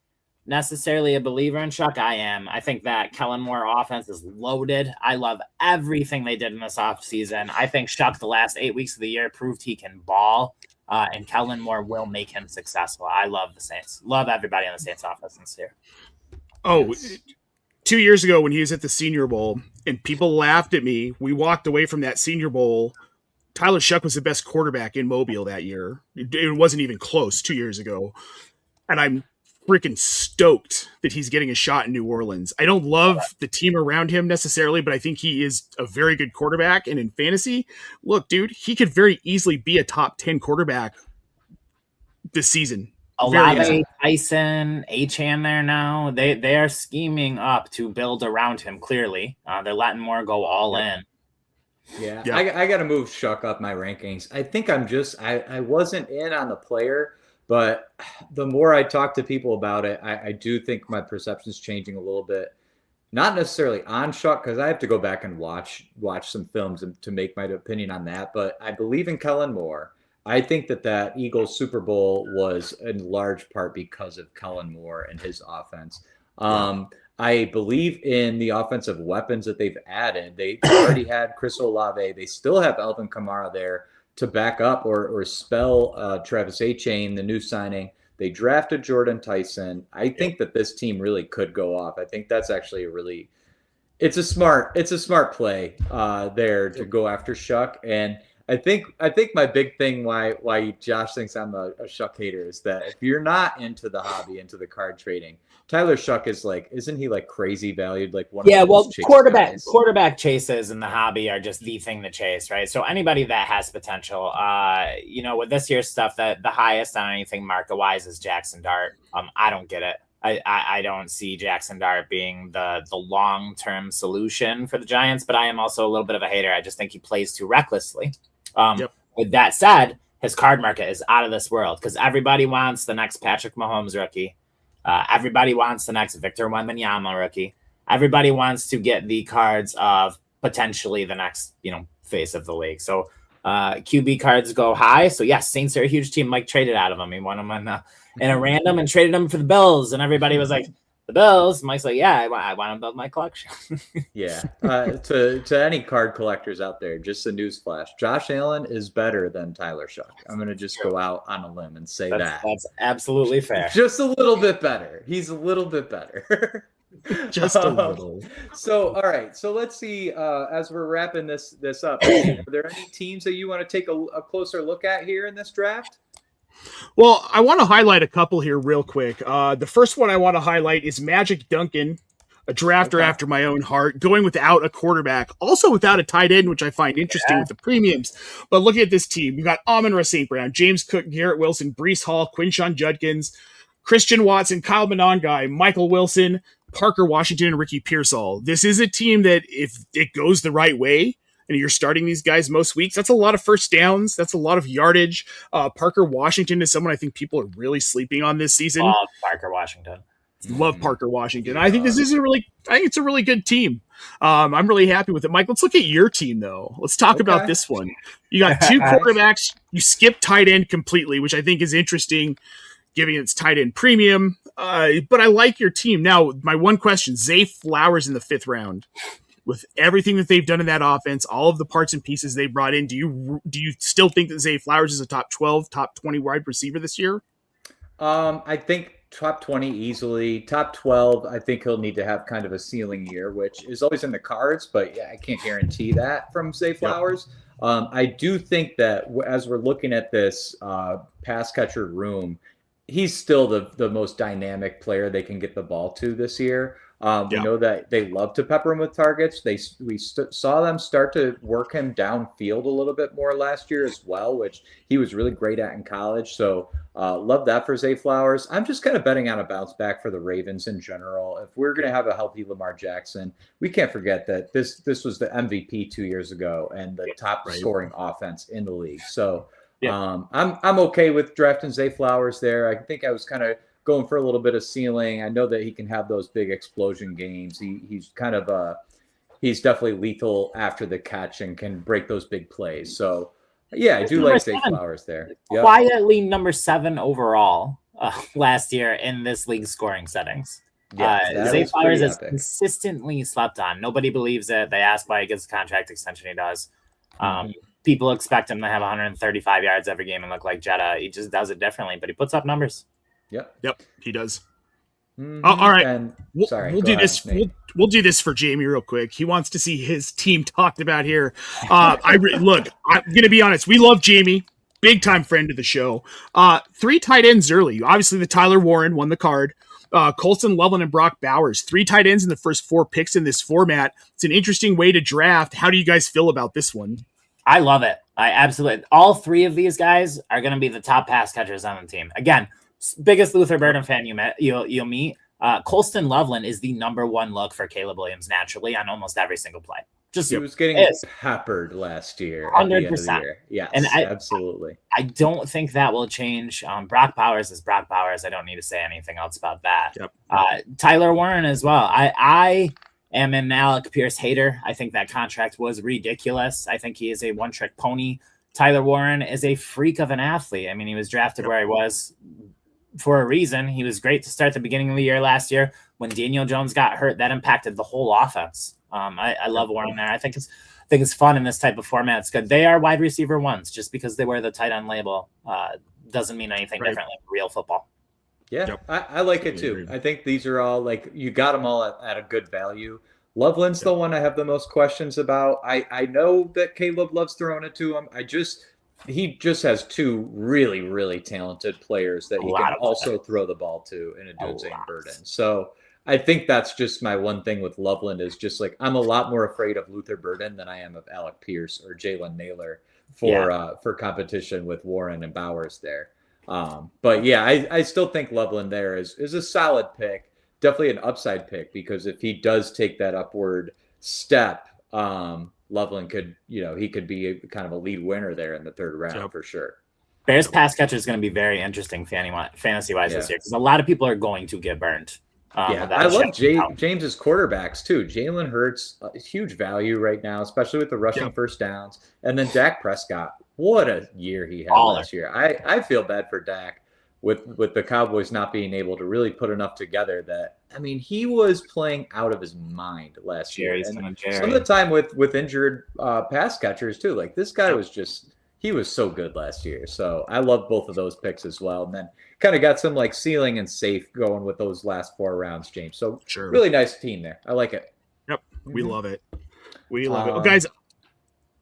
necessarily a believer in Shuck. I am. I think that Kellen Moore offense is loaded. I love everything they did in this offseason. I think Shuck the last 8 weeks of the year proved he can ball, and Kellen Moore will make him successful. I love the Saints. Love everybody on the Saints offense this year. Oh, yes. 2 years ago when he was at the Senior Bowl and people laughed at me, we walked away from that Senior Bowl Tyler Shuck was the best quarterback in Mobile that year. It wasn't even close 2 years ago. And I'm freaking stoked that he's getting a shot in New Orleans. I don't love the team around him necessarily, but I think he is a very good quarterback. And in fantasy, look, dude, he could very easily be a top 10 quarterback this season. Olave, Tyson, Achane there now. They are scheming up to build around him, clearly. They're letting Moore go all in. Yeah, I got to move Shuck up my rankings. I think I wasn't in on the player, but the more I talk to people about it, I do think my perception's changing a little bit. Not necessarily on Shuck, because I have to go back and watch some films to make my opinion on that, but I believe in Kellen Moore. I think that Eagles Super Bowl was in large part because of Kellen Moore and his offense. I believe in the offensive weapons that they've added. They already had Chris Olave. They still have Alvin Kamara there to back up or spell Travis Achane, the new signing. They drafted Jordan Tyson. I think that this team really could go off. I think that's actually it's a smart play there to go after Shuck. And I think my big thing why Josh thinks I'm a Shuck hater is that if you're not into the hobby, into the card trading, Tyler Shuck is isn't he crazy valued? One of the most chased guys? Quarterback chases in the hobby are just the thing to chase, right? So anybody that has potential, with this year's stuff, that the highest on anything market wise is Jackson Dart. I don't get it. I don't see Jackson Dart being the long-term solution for the Giants, but I am also a little bit of a hater. I just think he plays too recklessly. With that said, his card market is out of this world because everybody wants the next Patrick Mahomes rookie. Everybody wants the next Victor Wembanyama rookie. Everybody wants to get the cards of potentially the next, face of the league. So QB cards go high. So yes, Saints are a huge team. Mike traded out of them. He won them in a random and traded them for the Bills. And everybody was like, the Bills. Mike's like, yeah, I want to build my collection. Yeah. To any card collectors out there, just a news flash. Josh Allen is better than Tyler Shuck. I'm going to just go out on a limb and say that. That's absolutely fair. Just a little bit better. He's a little bit better. Just a little. So, all right. So let's see, as we're wrapping this up, are there any teams that you want to take a closer look at here in this draft? Well, I want to highlight a couple here real quick. The first one I want to highlight is Magic Duncan, a drafter after my own heart, going without a quarterback, also without a tight end, which I find interesting with the premiums. But look at this team. We got Amon-Ra St. Brown, James Cook, Garrett Wilson, Breece Hall, Quinshon Judkins, Christian Watson, Kyle Monangai, Michael Wilson, Parker Washington, and Ricky Pearsall. This is a team that if it goes the right way, and you're starting these guys most weeks, that's a lot of first downs. That's a lot of yardage. Parker Washington is someone I think people are really sleeping on this season. Love Parker Washington. Love Parker Washington. I think it's a really good team. I'm really happy with it. Mike, let's look at your team though. Let's talk about this one. You got two quarterbacks. You skip tight end completely, which I think is interesting, giving its tight end premium. But I like your team. Now, my one question, Zay Flowers in the 5th round. With everything that they've done in that offense, all of the parts and pieces they brought in, do you still think that Zay Flowers is a top 12, top 20 wide receiver this year? I think top 20 easily. Top 12, I think he'll need to have kind of a ceiling year, which is always in the cards, but yeah, I can't guarantee that from Zay Flowers. I do think that as we're looking at this pass catcher room, he's still the most dynamic player they can get the ball to this year. We know that they love to pepper him with targets. We saw them start to work him downfield a little bit more last year as well, which he was really great at in college. So love that for Zay Flowers. I'm just kind of betting on a bounce back for the Ravens in general. If we're going to have a healthy Lamar Jackson, we can't forget that this was the MVP 2 years ago and the top scoring offense in the league. So I'm okay with drafting Zay Flowers there. I think I was kind of going for a little bit of ceiling. I know that he can have those big explosion games. He's kind of he's definitely lethal after the catch and can break those big plays. So yeah, I do like Zay Flowers there. Yep. Quietly number 7 overall last year in this league scoring settings. Zay Flowers is consistently slept on. Nobody believes it. They ask why he gets a contract extension. He does. People expect him to have 135 yards every game and look like Jetta. He just does it differently, but he puts up numbers. Yep, he does. All right. And We'll do this. We'll do this for Jamie real quick. He wants to see his team talked about here. Look, I'm going to be honest. We love Jamie. Big time friend of the show. 3 tight ends early. Obviously, the Tyler Warren won the card. Colston, Loveland, and Brock Bowers. 3 tight ends in the first 4 picks in this format. It's an interesting way to draft. How do you guys feel about this one? I love it. I absolutely. All 3 of these guys are going to be the top pass catchers on the team. Again, biggest Luther Burden fan you'll meet. Colston Loveland is the number 1 look for Caleb Williams naturally on almost every single play. He was getting peppered last year. 100%. Yes, and absolutely. I don't think that will change. Brock Bowers is Brock Bowers. I don't need to say anything else about that. Yep. Tyler Warren as well. I am an Alec Pierce hater. I think that contract was ridiculous. I think he is a one-trick pony. Tyler Warren is a freak of an athlete. I mean, he was drafted where he was for a reason. He was great to start the beginning of the year last year. When Daniel Jones got hurt, that impacted the whole offense. I love Warren there. I think it's fun in this type of format. It's good. They are wide receiver 1s. Just because they wear the tight end label doesn't mean anything different like real football. Yeah, yep. I like it too. I think these are all like you got them all at a good value. Loveland's the one I have the most questions about. I know that Caleb loves throwing it to him. He just has 2 really, really talented players that he can also throw the ball to in a Jayden Burden. So I think that's just my one thing with Loveland is just like I'm a lot more afraid of Luther Burden than I am of Alec Pierce or Jalen Naylor for competition with Warren and Bowers there. But yeah, I still think Loveland there is a solid pick, definitely an upside pick because if he does take that upward step, Loveland could he could be kind of a lead winner there in the 3rd round for sure. Bears pass catcher is going to be very interesting fantasy wise this year because a lot of people are going to get burned. I love James's quarterbacks too. Jalen Hurts, huge value right now, especially with the rushing first downs. And then Dak Prescott, what a year he had last year. I feel bad for Dak with the Cowboys not being able to really put enough together that, I mean, he was playing out of his mind last year. And some of the time with injured pass catchers too. Like this guy was he was so good last year. So I love both of those picks as well. And then kind of got some like ceiling and safe going with those last 4 rounds, James. So really nice team there. I like it. Yep. We love it. We love it. Oh, guys.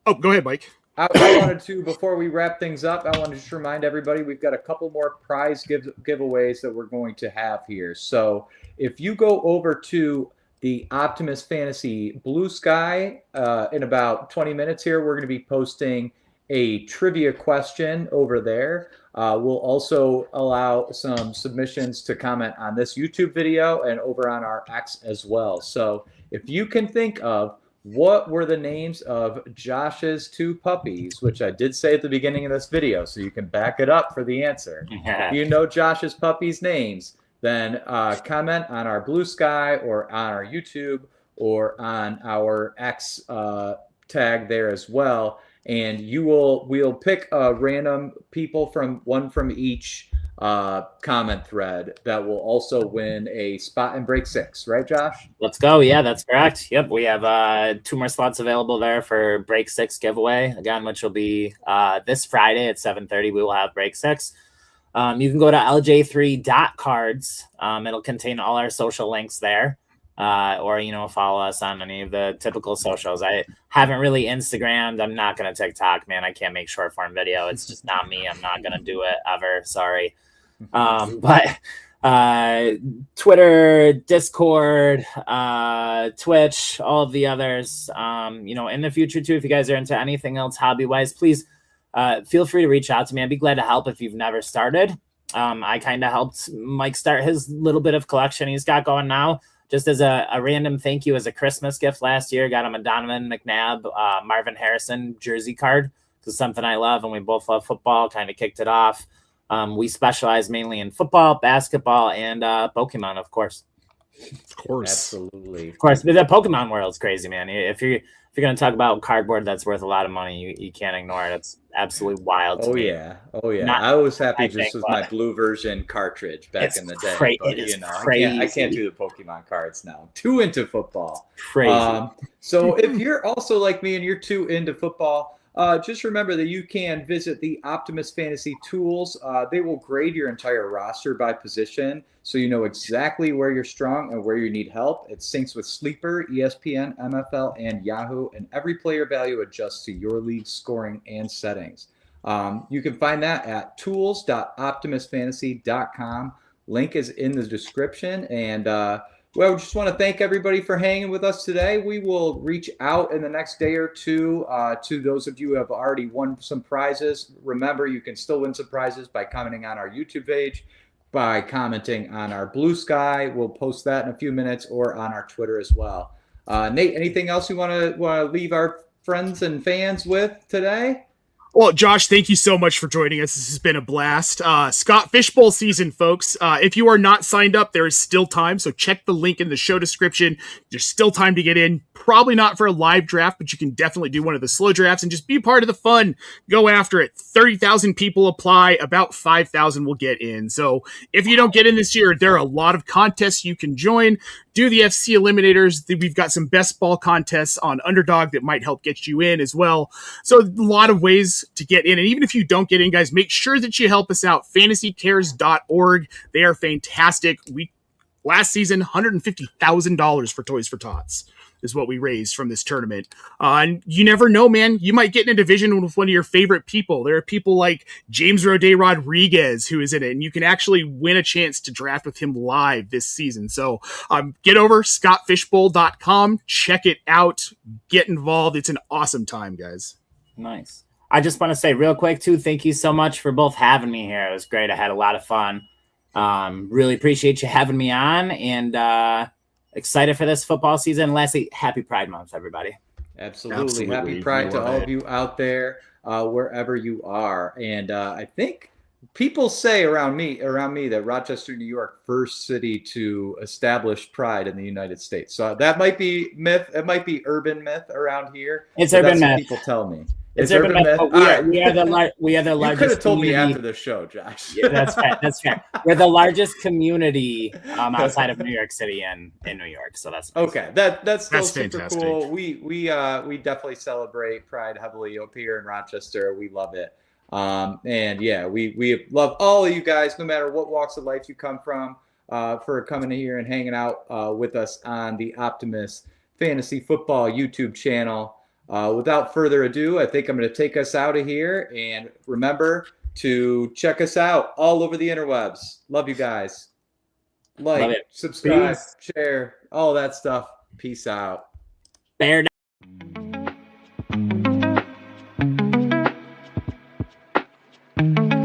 Oh, go ahead, Mike. I wanted to, before we wrap things up, I wanted to just remind everybody we've got a couple more prize giveaways that we're going to have here. So if you go over to the Optimus Fantasy Blue Sky in about 20 minutes here, we're going to be posting a trivia question over there. We'll also allow some submissions to comment on this YouTube video and over on our X as well. So if you can think of what were the names of Josh's 2 puppies, which I did say at the beginning of this video, so you can back it up for the answer. If you know Josh's puppies' names, then comment on our Blue Sky or on our YouTube or on our X tag there as well. And we'll pick random people from each comment thread that will also win a spot in break 6, right, Josh? Let's go. Yeah, that's correct. Yep, we have 2 more slots available there for break 6 giveaway again, which will be this Friday at 7:30. We will have break 6. You can go to LJ3.cards. It'll contain all our social links there. Or follow us on any of the typical socials. I haven't really Instagrammed. I'm not gonna TikTok, man. I can't make short form video. It's just not me. I'm not gonna do it ever. Sorry. But Twitter, Discord, Twitch, all of the others. In the future too, if you guys are into anything else hobby wise, please feel free to reach out to me. I'd be glad to help if you've never started. I kind of helped Mike start his little bit of collection he's got going now. Just as a random thank you as a Christmas gift last year, got him a Donovan McNabb, Marvin Harrison jersey card. This is something I love, and we both love football, kind of kicked it off. We specialize mainly in football, basketball, and Pokemon, of course. Of course. Absolutely. Of course. The Pokemon world's crazy, man. If you're going to talk about cardboard that's worth a lot of money, you can't ignore it. It's absolutely wild to me. Oh, yeah. I was happy with my blue version cartridge back in the day. But, I can't do the Pokemon cards now. I'm too into football. Crazy. So if you're also like me and you're too into football, just remember that you can visit the Optimus Fantasy Tools. They will grade your entire roster by position, so you know exactly where you're strong and where you need help. It syncs with Sleeper, ESPN, MFL, and Yahoo, and every player value adjusts to your league's scoring and settings. You can find that at tools.optimusfantasy.com. Link is in the description. And well, we just want to thank everybody for hanging with us today. We will reach out in the next day or two to those of you who have already won some prizes. Remember, you can still win some prizes by commenting on our YouTube page, by commenting on our Blue Sky. We'll post that in a few minutes, or on our Twitter as well. Nate, anything else you want to leave our friends and fans with today? Well, Josh, thank you so much for joining us. This has been a blast. Scott Fishbowl season, folks. If you are not signed up, there is still time. So check the link in the show description. There's still time to get in. Probably not for a live draft, but you can definitely do one of the slow drafts and just be part of the fun. Go after it. 30,000 people apply. About 5,000 will get in. So if you don't get in this year, there are a lot of contests you can join. Do the FC Eliminators. We've got some best ball contests on Underdog that might help get you in as well. So a lot of ways to get in. And even if you don't get in, guys, make sure that you help us out. FantasyCares.org. They are fantastic. Last season, $150,000 for Toys for Tots is what we raised from this tournament. And you never know, man. You might get in a division with one of your favorite people. There are people like James Roday Rodriguez who is in it, and you can actually win a chance to draft with him live this season. So get over scottfishbowl.com, check it out, get involved. It's an awesome time, guys. Nice. I just want to say real quick, too, thank you so much for both having me here. It was great. I had a lot of fun. Really appreciate you having me on, and excited for this football season. Lastly, happy Pride Month, everybody. Absolutely. Happy Pride to all of you out there, wherever you are. And I think people say around me that Rochester, New York, first city to establish Pride in the United States. So that might be myth. It might be urban myth around here. It's urban myth. People tell me. It's urban myth. We are the largest. You could have told me community. after the show, Josh. Yeah, that's fair. That's fair. We're the largest community outside of New York City and in New York. So that's okay. That's still that's super fantastic. Cool. We definitely celebrate Pride heavily up here in Rochester. We love it. And yeah, we love all of you guys, no matter what walks of life you come from, for coming here and hanging out with us on the Optimus Fantasy Football YouTube channel. Without further ado, I think I'm going to take us out of here. And remember to check us out all over the interwebs. Love you guys. Like, subscribe, share, all that stuff. Peace out. Bear down.